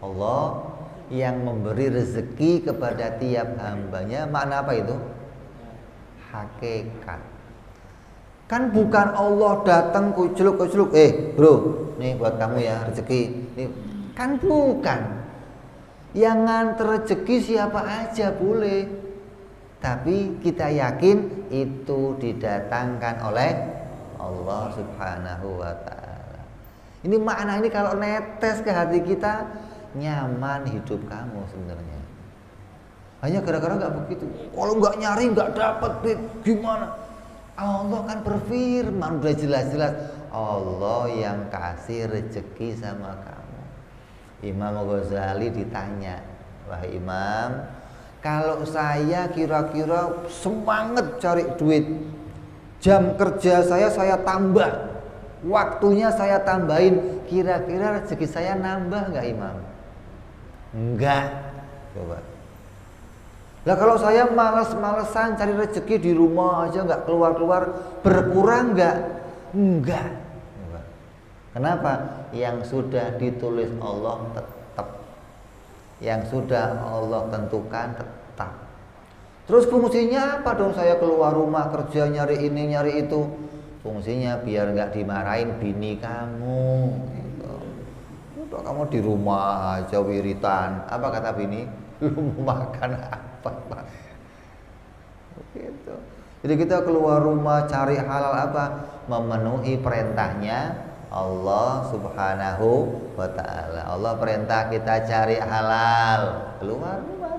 Allah yang memberi rezeki kepada tiap hambanya. Makna apa itu? Hakikat. Kan bukan Allah datang kucluk, bro, nih buat kamu ya rezeki. Nih, kan bukan. Yang nganter rezeki siapa aja boleh, tapi kita yakin itu didatangkan oleh Allah Subhanahu wa ta'ala. Ini makna ini kalau netes ke hati kita, nyaman hidup kamu sebenarnya. Hanya gara-gara nggak begitu. Kalau nggak nyari nggak dapat, gimana? Allah kan berfirman udah jelas-jelas, Allah yang kasih rezeki sama kamu. Imam Ghazali ditanya, wahai Imam, kalau saya kira-kira semangat cari duit, jam kerja saya tambah, waktunya saya tambahin, kira-kira rezeki saya nambah nggak Imam? Enggak. Coba. Lah kalau saya malas-malesan cari rezeki di rumah aja, nggak keluar-keluar, berkurang nggak? Enggak. Kenapa? Yang sudah ditulis Allah tetap, yang sudah Allah tentukan tetap. Terus fungsinya apa dong saya keluar rumah kerja nyari ini nyari itu? Fungsinya biar nggak dimarahin bini kamu. Gitu. Udah kamu di rumah aja wiritan. Apa kata bini? Lu mau makan apa Pak? Gitu. Jadi kita keluar rumah cari halal apa? Memenuhi perintahnya Allah Subhanahu wa ta'ala. Allah perintah kita cari halal, keluar rumah.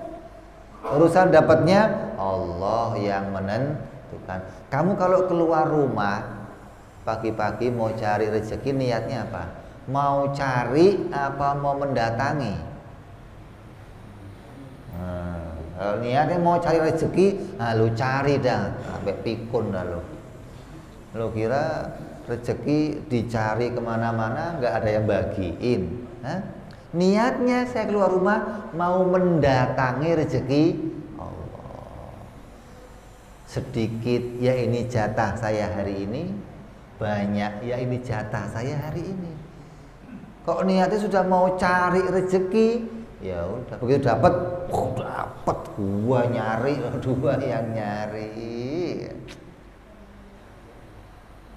Urusan dapatnya Allah yang menentukan. Kamu kalau keluar rumah pagi-pagi mau cari rezeki, niatnya apa? Mau cari apa mau mendatangi? Kalau niatnya mau cari rezeki, nah lu cari dah sampai pikun dah lu. Lu kira rezeki dicari kemana-mana nggak ada yang bagiin? Hah? Niatnya saya keluar rumah mau mendatangi rezeki Allah. Sedikit ya ini jatah saya hari ini, banyak ya ini jatah saya hari ini. Kok niatnya sudah mau cari rezeki, ya udah begitu dapat gua nyari, dua yang nyari.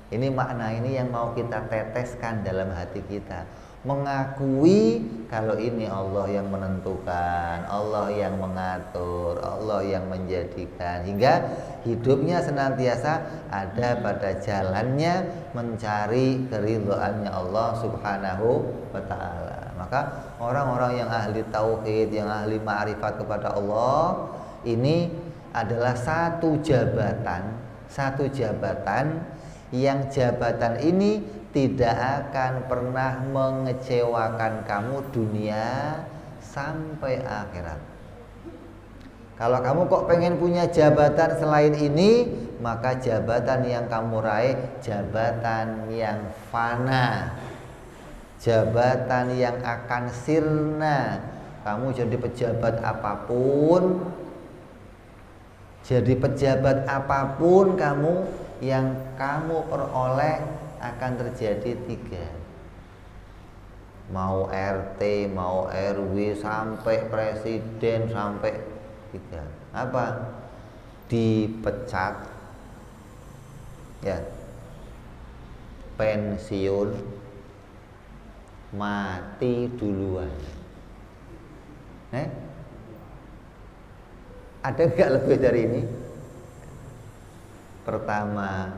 Ini makna ini yang mau kita teteskan dalam hati kita. Mengakui kalau ini Allah yang menentukan, Allah yang mengatur, Allah yang menjadikan, hingga hidupnya senantiasa ada pada jalannya mencari keridhaannya Allah Subhanahu wa ta'ala. Maka orang-orang yang ahli tauhid, yang ahli ma'rifat kepada Allah, ini adalah satu jabatan yang jabatan ini tidak akan pernah mengecewakan kamu dunia sampai akhirat. Kalau kamu kok pengen punya jabatan selain ini, maka jabatan yang kamu raih jabatan yang fana, jabatan yang akan sirna. Kamu jadi pejabat apapun, kamu yang kamu peroleh akan terjadi 3. Mau RT, mau RW, sampai presiden, sampai 3. Apa? Dipecat, ya, pensiun, mati duluan. Ada nggak lebih dari ini? Pertama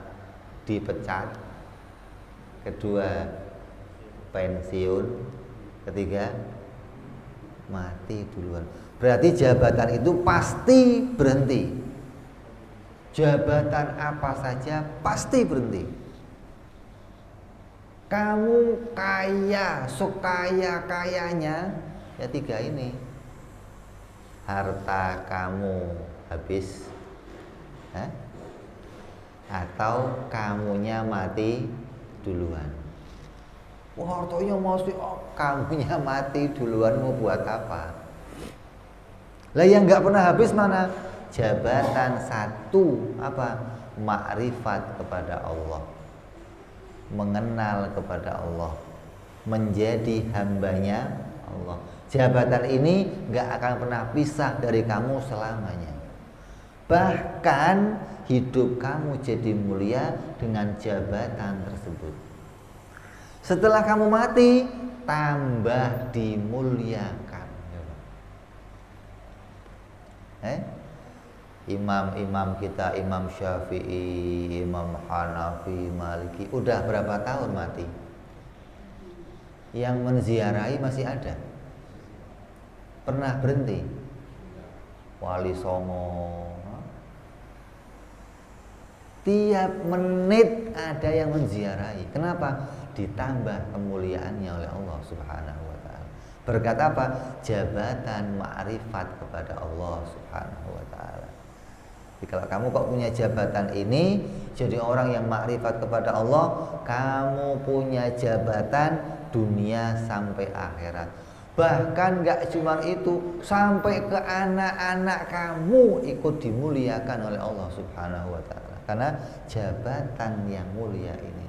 dipecat, kedua pensiun, ketiga mati duluan. Berarti jabatan itu pasti berhenti. Jabatan apa saja pasti berhenti. Kamu kaya, sekaya-kayanya, ya 3 ini. Harta kamu habis, atau kamunya mati duluan. Wah, hartanya masih, kamunya mati duluan, mau buat apa? Lah yang nggak pernah habis mana? Jabatan 1, apa? Makrifat kepada Allah, mengenal kepada Allah, menjadi hambanya Allah. Jabatan ini nggak akan pernah pisah dari kamu selamanya. Bahkan hidup kamu jadi mulia dengan jabatan tersebut. Setelah kamu mati, tambah dimuliakan. Imam-imam kita, Imam Syafi'i, Imam Hanafi, Maliki, udah berapa tahun mati? Yang menziarahi masih ada? Pernah berhenti? Wali Songo, tiap menit ada yang menziarahi. Kenapa? Ditambah kemuliaannya oleh Allah Subhanahu wa ta'ala. Berkat apa? Jabatan ma'rifat kepada Allah Subhanahu wa ta'ala. Jadi kalau kamu kok punya jabatan ini, jadi orang yang ma'rifat kepada Allah, kamu punya jabatan dunia sampai akhirat. Bahkan gak cuma itu, sampai ke anak-anak kamu ikut dimuliakan oleh Allah Subhanahu wa ta'ala. Karena jabatan yang mulia ini.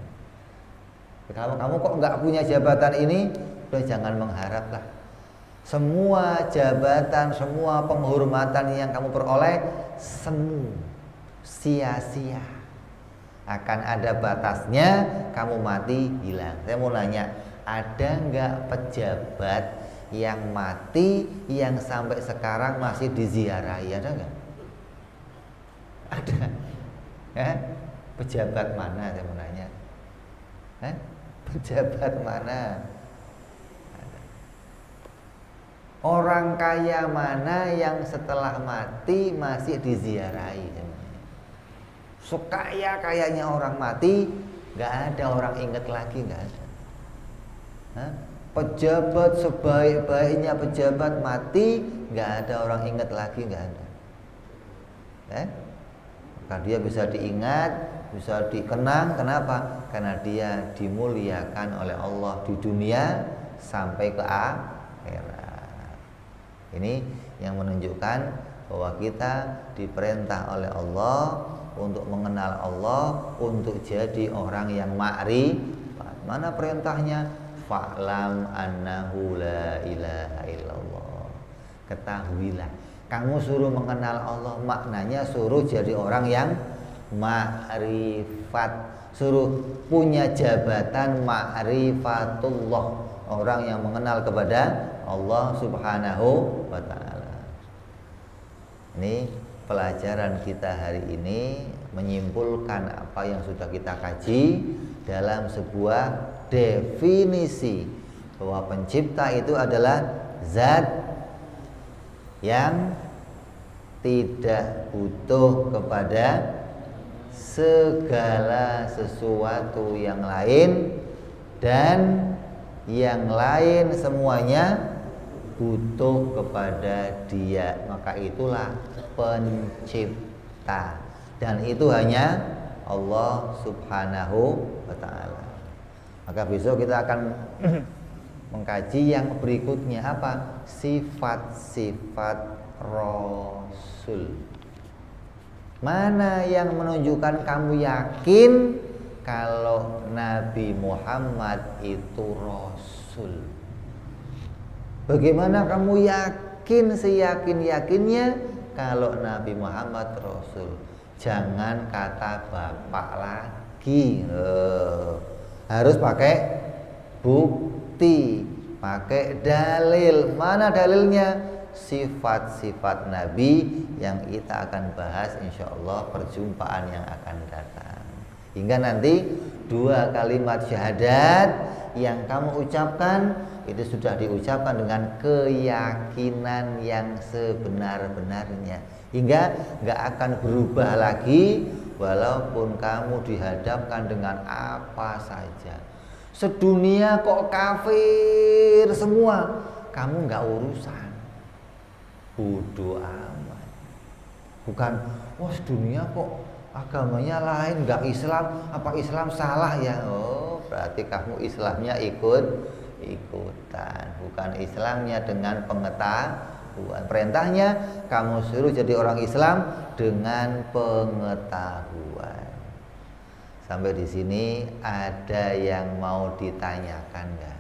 Kalau kamu kok gak punya jabatan ini, udah jangan mengharaplah. Semua jabatan, semua penghormatan yang kamu peroleh semu, sia-sia. Akan ada batasnya, kamu mati hilang. Saya mau nanya, ada nggak pejabat yang mati yang sampai sekarang masih diziarahi? Ada nggak? Ada. Pejabat mana, saya mau nanya? Pejabat mana? Orang kaya mana yang setelah mati masih diziarahi? Sekaya-kayanya orang mati, nggak ada orang ingat lagi, nggak ada. Pejabat sebaik-baiknya pejabat mati, nggak ada orang ingat lagi, nggak ada. Maka dia bisa diingat, bisa dikenang. Kenapa? Karena dia dimuliakan oleh Allah di dunia sampai ke akhirat. Ini yang menunjukkan bahwa kita diperintah oleh Allah untuk mengenal Allah, untuk jadi orang yang ma'rifat. Mana perintahnya? Fa'lam annahu la ilaha illallah. Ketahuilah, kamu suruh mengenal Allah, maknanya suruh jadi orang yang ma'rifat, suruh punya jabatan ma'rifatullah, orang yang mengenal kepada Allah Subhanahu wa ta'ala. Ini pelajaran kita hari ini menyimpulkan apa yang sudah kita kaji dalam sebuah definisi bahwa pencipta itu adalah zat yang tidak butuh kepada segala sesuatu yang lain, dan yang lain semuanya butuh kepada Dia. Maka itulah pencipta, dan itu hanya Allah Subhanahu wa ta'ala. Maka besok kita akan mengkaji yang berikutnya, apa? Sifat-sifat Rasul. Mana yang menunjukkan kamu yakin kalau Nabi Muhammad itu Rasul? Bagaimana kamu yakin seyakin-yakinnya kalau Nabi Muhammad Rasul? Jangan kata bapak lagi, harus pakai bukti, pakai dalil. Mana dalilnya? Sifat-sifat Nabi yang kita akan bahas insya Allah perjumpaan yang akan datang. Hingga nanti 2 kalimat syahadat yang kamu ucapkan itu sudah diucapkan dengan keyakinan yang sebenar-benarnya, hingga gak akan berubah lagi walaupun kamu dihadapkan dengan apa saja. Sedunia kok kafir semua, kamu gak urusan, bodoh amat. Bukan, wah dunia kok agamanya lain, gak Islam, apa Islam salah ya? Oh, berarti kamu Islamnya ikutan, bukan Islamnya dengan pengetahuan. Perintahnya kamu suruh jadi orang Islam dengan pengetahuan. Sampai di sini ada yang mau ditanyakan nggak?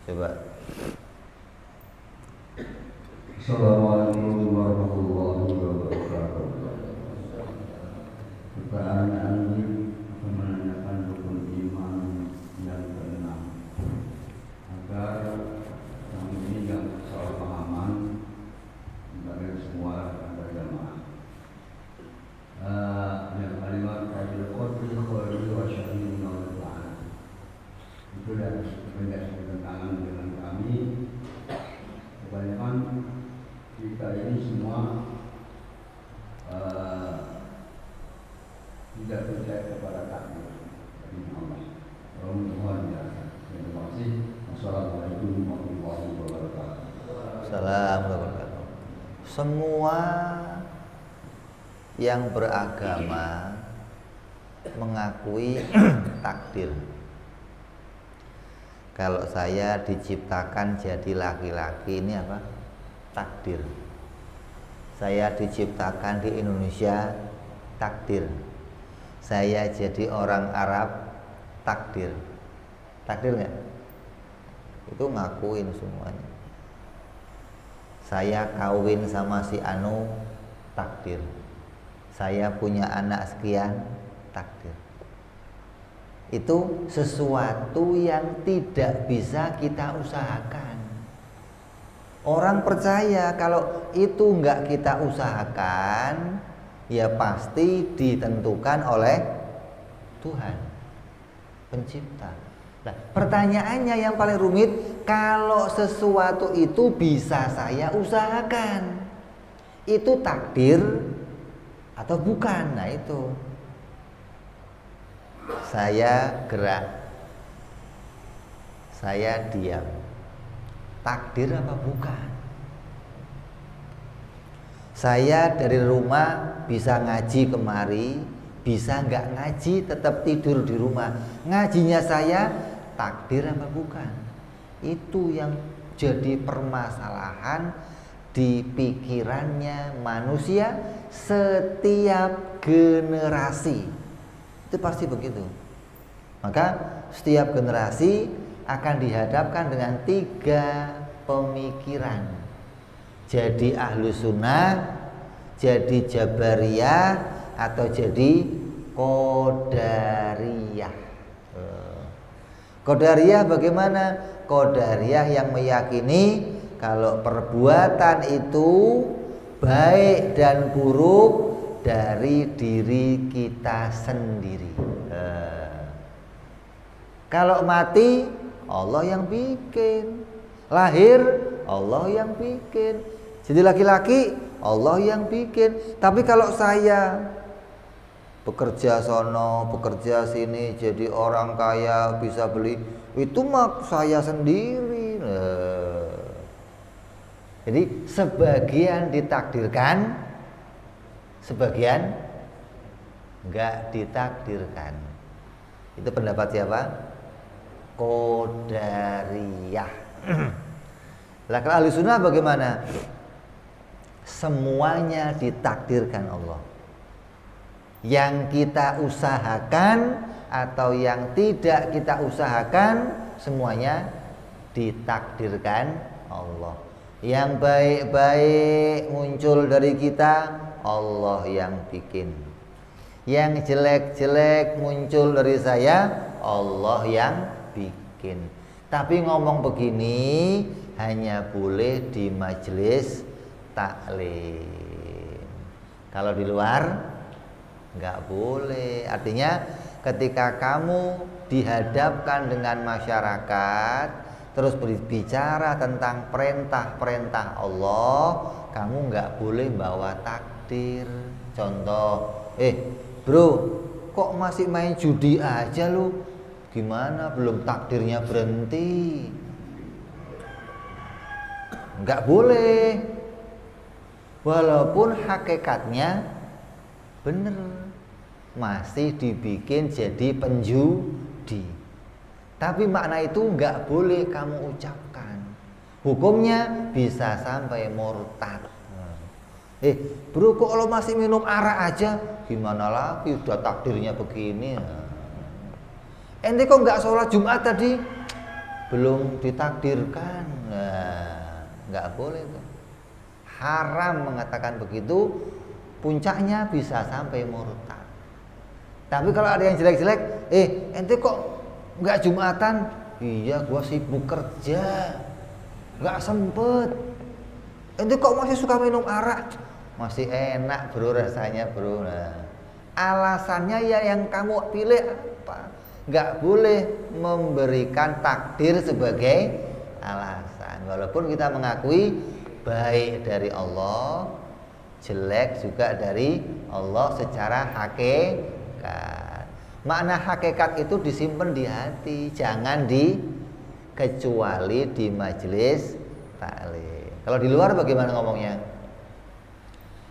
Coba. Assalamualaikum warahmatullahi wabarakatuh. Pertanyaan ini menanyakan rukun iman yang keenam, agar yang ini yang salah pahaman dari semua antar jamaah. Yang kalimat Qabil Qadri Khawri wa Syahidina wa Ta'ala itu dari bertentangan dengan kami. Kebanyakan kita ini semua tidak percaya kepada takdir dari Allah. Tuhan ya. Terima kasih. Wassalamualaikum warahmatullahi wabarakatuh. Assalamualaikum. Semua yang beragama mengakui takdir. Kalau saya diciptakan jadi laki-laki, ini apa? Takdir. Saya diciptakan di Indonesia, takdir. Saya jadi orang Arab, takdir. Takdir nggak? Itu ngakuin semuanya. Saya kawin sama si Anu, takdir. Saya punya anak sekian, takdir. Itu sesuatu yang tidak bisa kita usahakan. Orang percaya kalau itu nggak kita usahakan, ya pasti ditentukan oleh Tuhan Pencipta. Nah, pertanyaannya yang paling rumit, kalau sesuatu itu bisa saya usahakan, itu takdir atau bukan? Nah itu. Saya gerak, saya diam, takdir apa bukan? Saya dari rumah bisa ngaji kemari, bisa nggak ngaji tetap tidur di rumah. Ngajinya saya takdir apa bukan? Itu yang jadi permasalahan di pikirannya manusia setiap generasi. Itu pasti begitu. Maka setiap generasi akan dihadapkan dengan 3 pemikiran. Jadi Ahlus Sunnah, jadi Jabariyah, atau jadi Qadariyah. Qadariyah bagaimana? Qadariyah yang meyakini kalau perbuatan itu baik dan buruk dari diri kita sendiri. Kalau mati, Allah yang bikin. Lahir, Allah yang bikin. Jadi laki-laki, Allah yang bikin. Tapi kalau saya bekerja sono, bekerja sini, jadi orang kaya, bisa beli, itu mah saya sendiri. Jadi sebagian ditakdirkan, sebagian enggak ditakdirkan. Itu pendapat siapa? Qadariyah. Lah kalau Ahli Sunnah bagaimana? Semuanya ditakdirkan Allah. Yang kita usahakan atau yang tidak kita usahakan, semuanya ditakdirkan Allah. Yang baik-baik muncul dari kita, Allah yang bikin. Yang jelek-jelek muncul dari saya, Allah yang bikin. Tapi ngomong begini hanya boleh di majelis taklim. Kalau di luar nggak boleh. Artinya ketika kamu dihadapkan dengan masyarakat, terus berbicara tentang perintah-perintah Allah, kamu nggak boleh bawa takdir. Contoh, bro, kok masih main judi aja lu? Gimana, belum takdirnya berhenti? Nggak boleh. Walaupun hakikatnya bener, masih dibikin jadi penjudi. Tapi makna itu nggak boleh kamu ucapkan. Hukumnya bisa sampai murtad. Bro, kok lo masih minum arak aja? Gimana lagi, udah takdirnya begini. Ente kok nggak sholat Jumat tadi? Belum ditakdirkan. Nah, nggak boleh tuh. Haram mengatakan begitu. Puncaknya bisa sampai murtad. Tapi kalau ada yang jelek-jelek, ente kok nggak Jumatan? Iya, gua sibuk kerja, nggak sempet. Ente kok masih suka minum arak? Masih enak bro rasanya bro. Nah, alasannya ya yang kamu pilih apa? Nggak boleh memberikan takdir sebagai alasan. Walaupun kita mengakui baik dari Allah, jelek juga dari Allah secara hakikat. Makna hakikat itu disimpan di hati, jangan kecuali di majelis taklim. Kalau di luar bagaimana ngomongnya?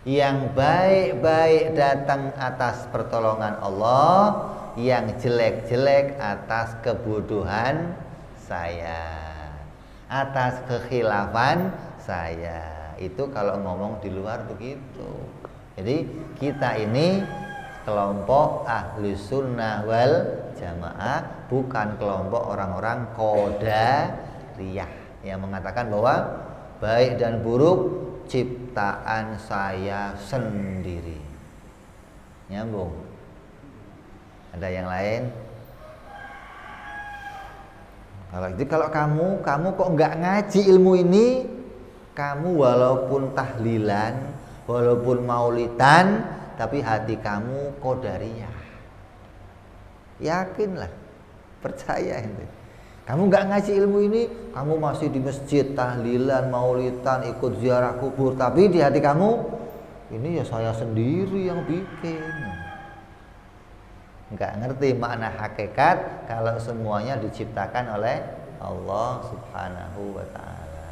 Yang baik-baik datang atas pertolongan Allah, yang jelek-jelek atas kebodohan saya, atas kekhilafan saya. Itu kalau ngomong di luar begitu. Jadi kita ini kelompok Ahlus Sunnah wal Jamaah, bukan kelompok orang-orang Qadariyah yang mengatakan bahwa baik dan buruk ciptaan saya sendiri. Nyambung? Ada yang lain? Kalau kamu kok nggak ngaji ilmu ini, kamu walaupun tahlilan, walaupun maulidan, tapi hati kamu Qadariyah. Yakinlah, percaya itu. Kamu nggak ngaji ilmu ini, kamu masih di masjid tahlilan, maulidan, ikut ziarah kubur, tapi di hati kamu ini ya saya sendiri yang bikin. Nggak ngerti makna hakikat kalau semuanya diciptakan oleh Allah Subhanahu wa ta'ala.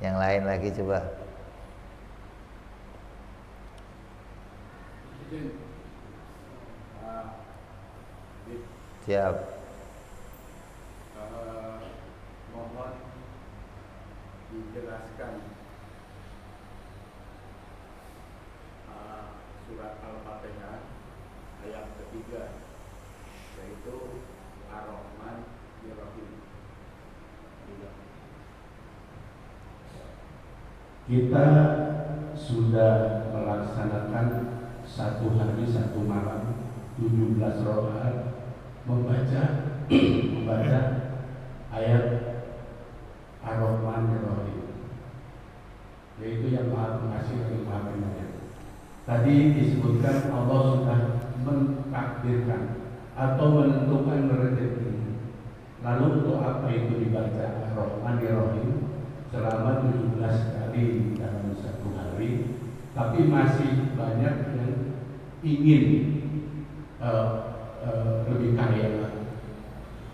Yang lain lagi coba. Siap. Mohon dijelaskan surat Al-Fatihah ayat ketiga, yaitu Ar-Rahman Ar-Rahim. Kita sudah melaksanakan 1 hari 1 malam 17 rakaat membaca ayat Ar-Rahman Ar-Rahim, yaitu yang Maha Pengasih dan Maha Penyayang. Tadi disebutkan Allah sudah mentakdirkan atau menentukan rezeki. Lalu untuk apa itu dibaca Ar-Rahman Ar-Rahim selama 17 kali dalam 1 hari? Tapi masih banyak yang ingin lebih kaya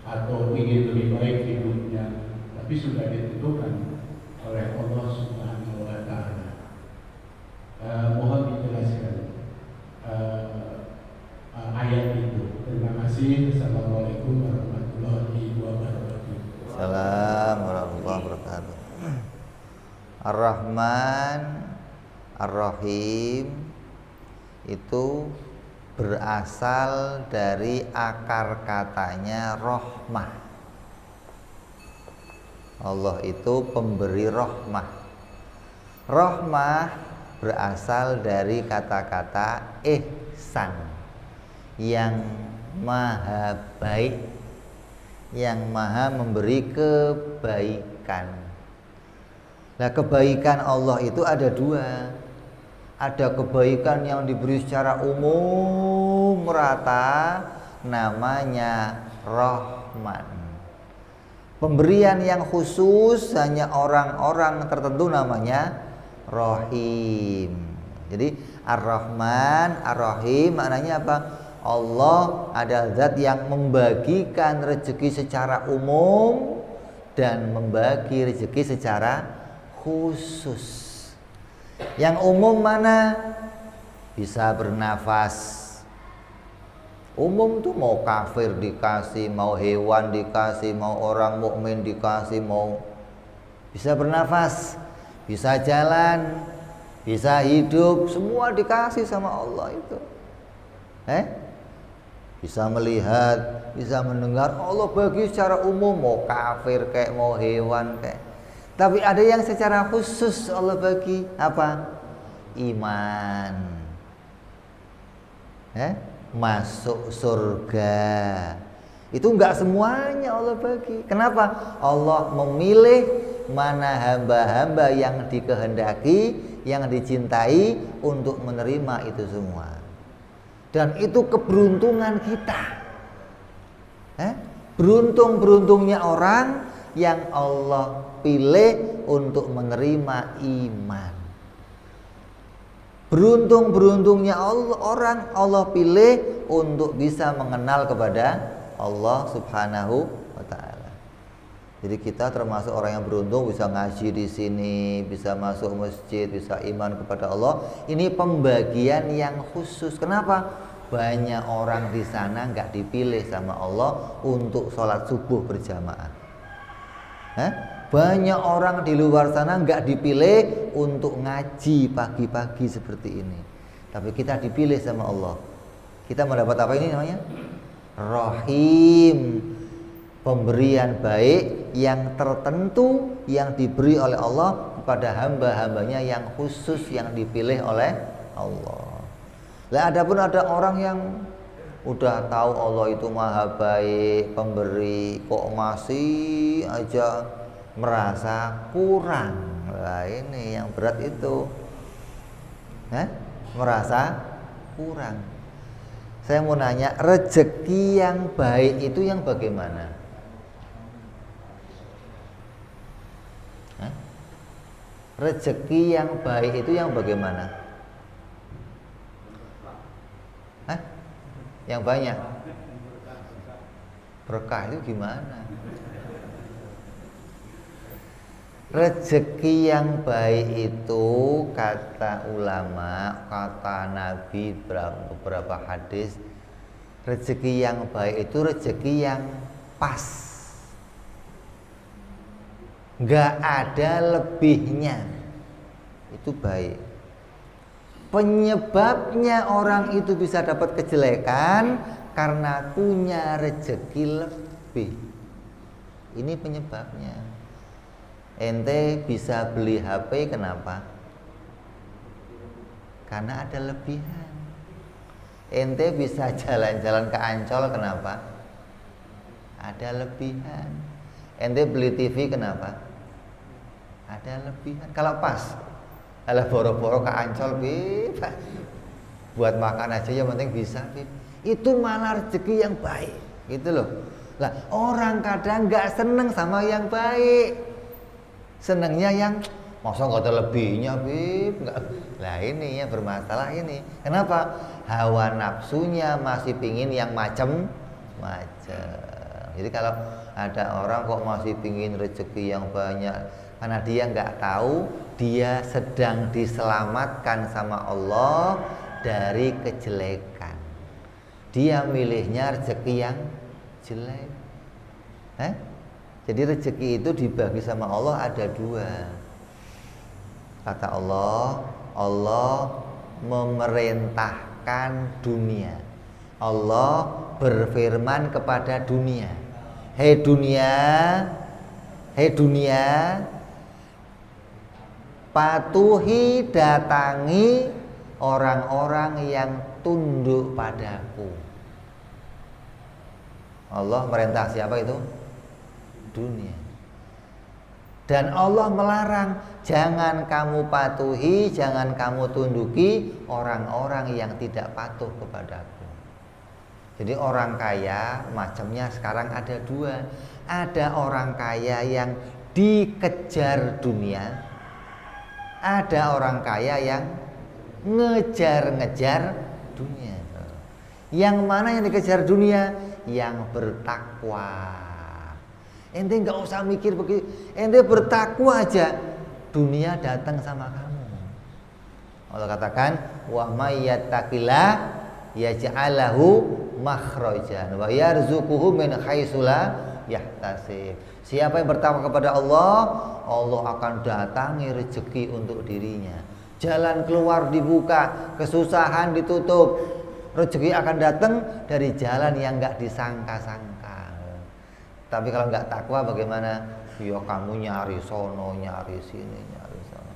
atau ingin lebih baik hidupnya, tapi sudah ditentukan oleh Allah Subhanahu wa ta'ala. Mohon dijelaskan ayat itu. Terima kasih. Assalamualaikum warahmatullahi wabarakatuh. Assalamualaikum warahmatullahi wabarakatuh. Ar-Rahman Ar-Rahim itu berasal dari akar katanya rahmah. Allah itu pemberi rahmah. Rahmah berasal dari kata-kata ihsan, yang maha baik, yang maha memberi kebaikan. Nah, kebaikan Allah itu ada 2. Ada kebaikan yang diberi secara umum merata, namanya Rahman. Pemberian yang khusus hanya orang-orang tertentu, namanya Rahim. Jadi Ar-Rahman Ar-Rahim maknanya apa? Allah adalah zat yang membagikan rezeki secara umum dan membagi rezeki secara khusus. Yang umum mana? Bisa bernafas. Umum tuh mau kafir dikasih, mau hewan dikasih, mau orang mukmin dikasih, mau bisa bernafas, bisa jalan, bisa hidup, semua dikasih sama Allah itu. Bisa melihat, bisa mendengar, Allah bagi secara umum, mau kafir kayak mau hewan kayak. Tapi ada yang secara khusus Allah bagi apa? Iman. Masuk surga. Itu enggak semuanya Allah bagi. Kenapa? Allah memilih mana hamba-hamba yang dikehendaki, yang dicintai untuk menerima itu semua. Dan itu keberuntungan kita. Beruntung-beruntungnya orang yang Allah pilih untuk menerima iman. Beruntung-beruntungnya orang Allah pilih untuk bisa mengenal kepada Allah Subhanahu wa ta'ala. Jadi kita termasuk orang yang beruntung, bisa ngaji di sini, bisa masuk masjid, bisa iman kepada Allah. Ini pembagian yang khusus. Kenapa? banyak orang di sana nggak dipilih sama Allah untuk sholat subuh berjamaah. Banyak orang di luar sana nggak dipilih untuk ngaji pagi-pagi seperti ini. Tapi kita dipilih sama Allah. Kita mendapat apa ini namanya? Rahim. Pemberian baik yang tertentu yang diberi oleh Allah kepada hamba-hambanya yang khusus yang dipilih oleh Allah. Lah adapun ada orang yang udah tahu Allah itu maha baik, pemberi, kok masih aja merasa kurang. Lah ini yang berat itu. Merasa kurang. Saya mau nanya, rezeki yang baik itu yang bagaimana? Rezeki yang baik itu yang bagaimana? Yang banyak. Berkah itu gimana? Rezeki yang baik itu kata ulama, kata Nabi beberapa hadis, rezeki yang baik itu rezeki yang pas, nggak ada lebihnya, itu baik. Penyebabnya orang itu bisa dapat kejelekan karena punya rezeki lebih. Ini penyebabnya. Ente bisa beli HP kenapa? Karena ada lebihan. Ente bisa jalan-jalan ke Ancol kenapa? Ada lebihan. Ente beli TV kenapa? Ada lebihan. Kalau pas, alah boro-boro ke Ancol, Bib. Buat makan aja yang penting bisa, Bib. Itu malah rezeki yang baik, gitu loh. Lah orang kadang nggak seneng sama yang baik, senengnya yang masa nggak ada lebihnya, Bib. Nggak. Lah ini yang bermasalah ini. Kenapa? Hawa nafsunya masih pingin yang macem-macem. Jadi kalau ada orang kok masih pingin rezeki yang banyak, karena dia nggak tahu dia sedang diselamatkan sama Allah dari kejelekan. Dia milihnya rezeki yang jelek. Jadi rezeki itu dibagi sama Allah ada dua. Kata Allah, Allah memerintahkan dunia. Allah berfirman kepada dunia, hei dunia, patuhi, datangi orang-orang yang tunduk padaku. Allah merintah siapa itu? Dunia. Dan Allah melarang, jangan kamu patuhi, jangan kamu tunduki orang-orang yang tidak patuh kepadaku. Jadi orang kaya macamnya sekarang ada dua. Ada orang kaya yang dikejar dunia, ada orang kaya yang ngejar-ngejar dunia. Yang mana yang dikejar dunia? Yang bertakwa. Ente nggak usah mikir begitu, ente bertakwa aja, dunia datang sama kamu. Allah katakan, wa may yattaqillah yaj'alahu makhrajan wa yarzuquhu min haitsu la yahtasib. Siapa yang bertakwa kepada Allah, Allah akan datangi rezeki untuk dirinya. Jalan keluar dibuka, kesusahan ditutup, rezeki akan datang dari jalan yang nggak disangka-sangka. Tapi kalau nggak takwa bagaimana? Ya kamu nyari sono, nyari sini, nyari sono.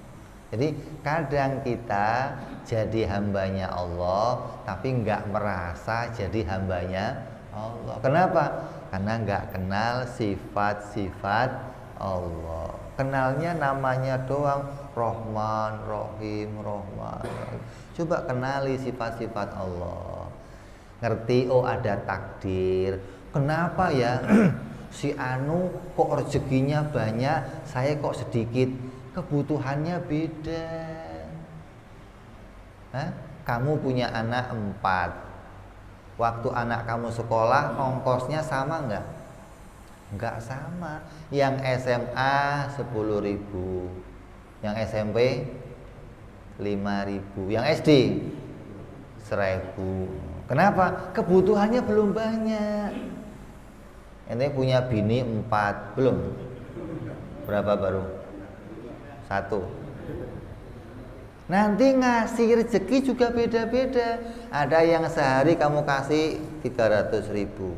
Jadi kadang kita jadi hambanya Allah, tapi nggak merasa jadi hambanya Allah. Kenapa? Karena nggak kenal sifat-sifat Allah. Kenalnya namanya doang, Rahman, Rahim, Rahman. Coba kenali sifat-sifat Allah. Ngerti, oh ada takdir. Kenapa ya? Si Anu kok rezekinya banyak, saya kok sedikit. Kebutuhannya beda. Kamu punya anak 4. Waktu anak kamu sekolah, ongkosnya sama nggak? Nggak sama. Yang SMA 10.000, yang SMP 5.000, yang SD 1.000. Kenapa? Kebutuhannya belum banyak. Ente punya bini 4, belum? Berapa baru? 1. Nanti ngasih rezeki juga beda-beda. Ada yang sehari kamu kasih 300.000,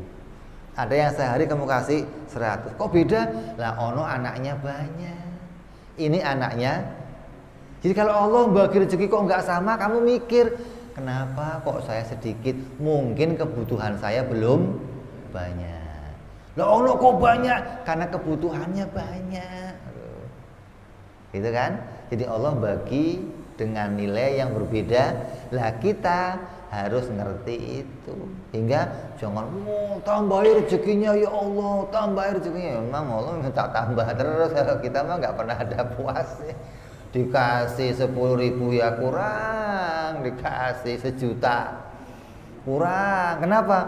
ada yang sehari kamu kasih 100. Kok beda? Lah ono anaknya banyak, ini anaknya. Jadi kalau Allah bagi rezeki kok nggak sama, kamu mikir, kenapa kok saya sedikit? Mungkin kebutuhan saya belum banyak. Lah Allah kok banyak? Karena kebutuhannya banyak. Gitu kan? Jadi Allah bagi dengan nilai yang berbeda. Lah kita harus ngerti itu. Hingga jangan tambahin rezekinya ya Allah, tambahin rezekinya. Memang Allah minta tambah terus. Kita mah nggak pernah ada puasnya. Dikasih 10.000 ya kurang, dikasih 1 juta kurang. Kenapa?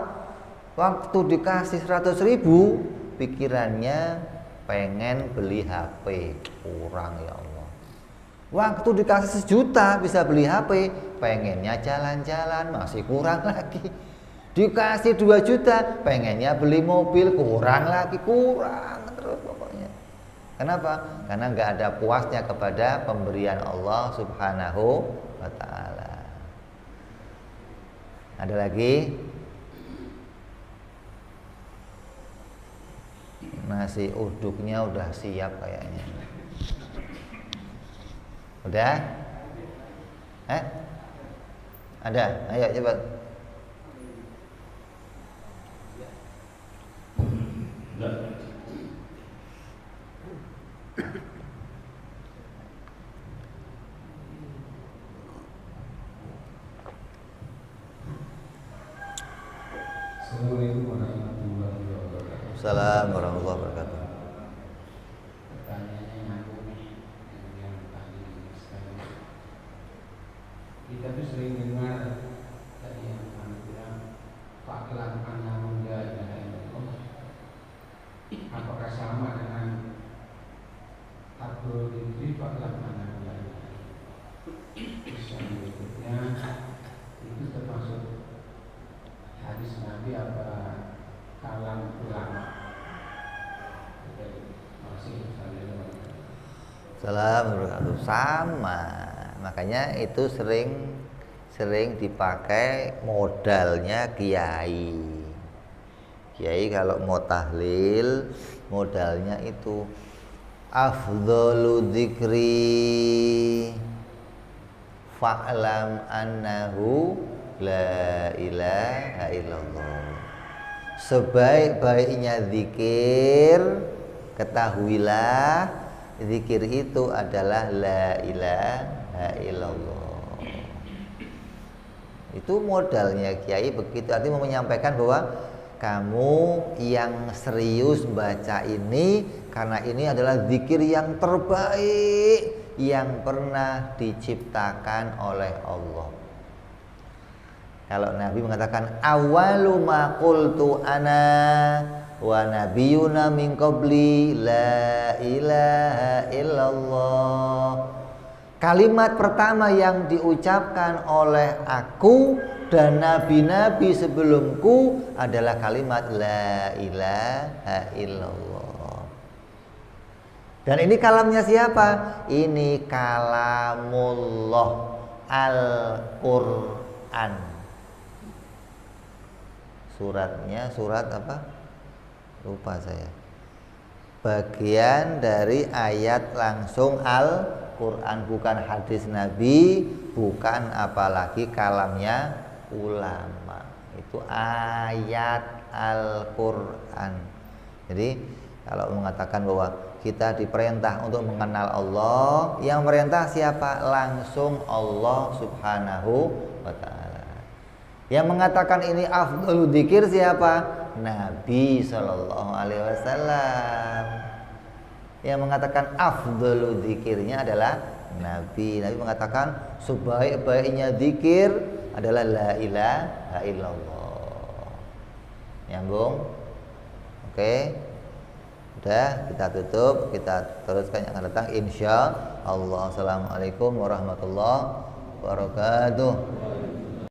Waktu dikasih 100.000 pikirannya pengen beli HP, kurang ya Allah. Waktu dikasih 1 juta bisa beli HP, pengennya jalan-jalan, masih kurang lagi. Dikasih 2 juta, pengennya beli mobil, kurang lagi, kurang terus pokoknya. Kenapa? Karena nggak ada puasnya kepada pemberian Allah Subhanahu wa ta'ala. Ada lagi? Nasi uduknya udah siap kayaknya. Udah? Ada? Ayo cepat. Assalamualaikum warahmatullahi wabarakatuh. Assalamualaikum warahmatullahi wabarakatuh. Pertanyaannya nyambung nih dengan yang tadi sekali. Kita tuh sering dengar tadi yang kami bilang faklam annahu la ilaha illallah. Apakah sama dengan Abdul Fitri faklam annahu la ilaha illallah? Terus yang berikutnya itu termasuk hadis Nabi apa kalam ulama? Assalamualaikum. Sama. Makanya itu sering dipakai modalnya kiai. Kiai kalau mau tahlil modalnya itu afdhalu dzikri fa'lam annahu la ilaha illallah. Sebaik-baiknya zikir, ketahuilah zikir itu adalah la ilaha illallah. Itu modalnya kiai begitu. Artinya mau menyampaikan bahwa kamu yang serius baca ini karena ini adalah zikir yang terbaik yang pernah diciptakan oleh Allah. Kalau Nabi mengatakan awwalu ma qultu ana wa nabiyuna min qabli la ilaha illallah. Kalimat pertama yang diucapkan oleh aku dan nabi-nabi sebelumku adalah kalimat la ilaha illallah. Dan ini kalamnya siapa? Ini kalamullah Al-Qur'an. Suratnya surat apa? Lupa saya. Bagian dari ayat langsung Al-Quran, bukan hadis Nabi, bukan apalagi kalamnya ulama. Itu ayat Al-Quran. Jadi kalau mengatakan bahwa kita diperintah untuk mengenal Allah, yang merintah siapa? Langsung Allah Subhanahu wa ta'ala. Yang mengatakan ini afdhalu dzikir siapa? Nabi sallallahu alaihi wasallam. Yang mengatakan afdhalu dzikirnya adalah Nabi. Nabi mengatakan sebaik-baiknya dzikir adalah la ilaha illallah. Nyambung? Oke. Udah, kita tutup, kita teruskan yang akan datang insyaallah. Assalamualaikum warahmatullahi wabarakatuh.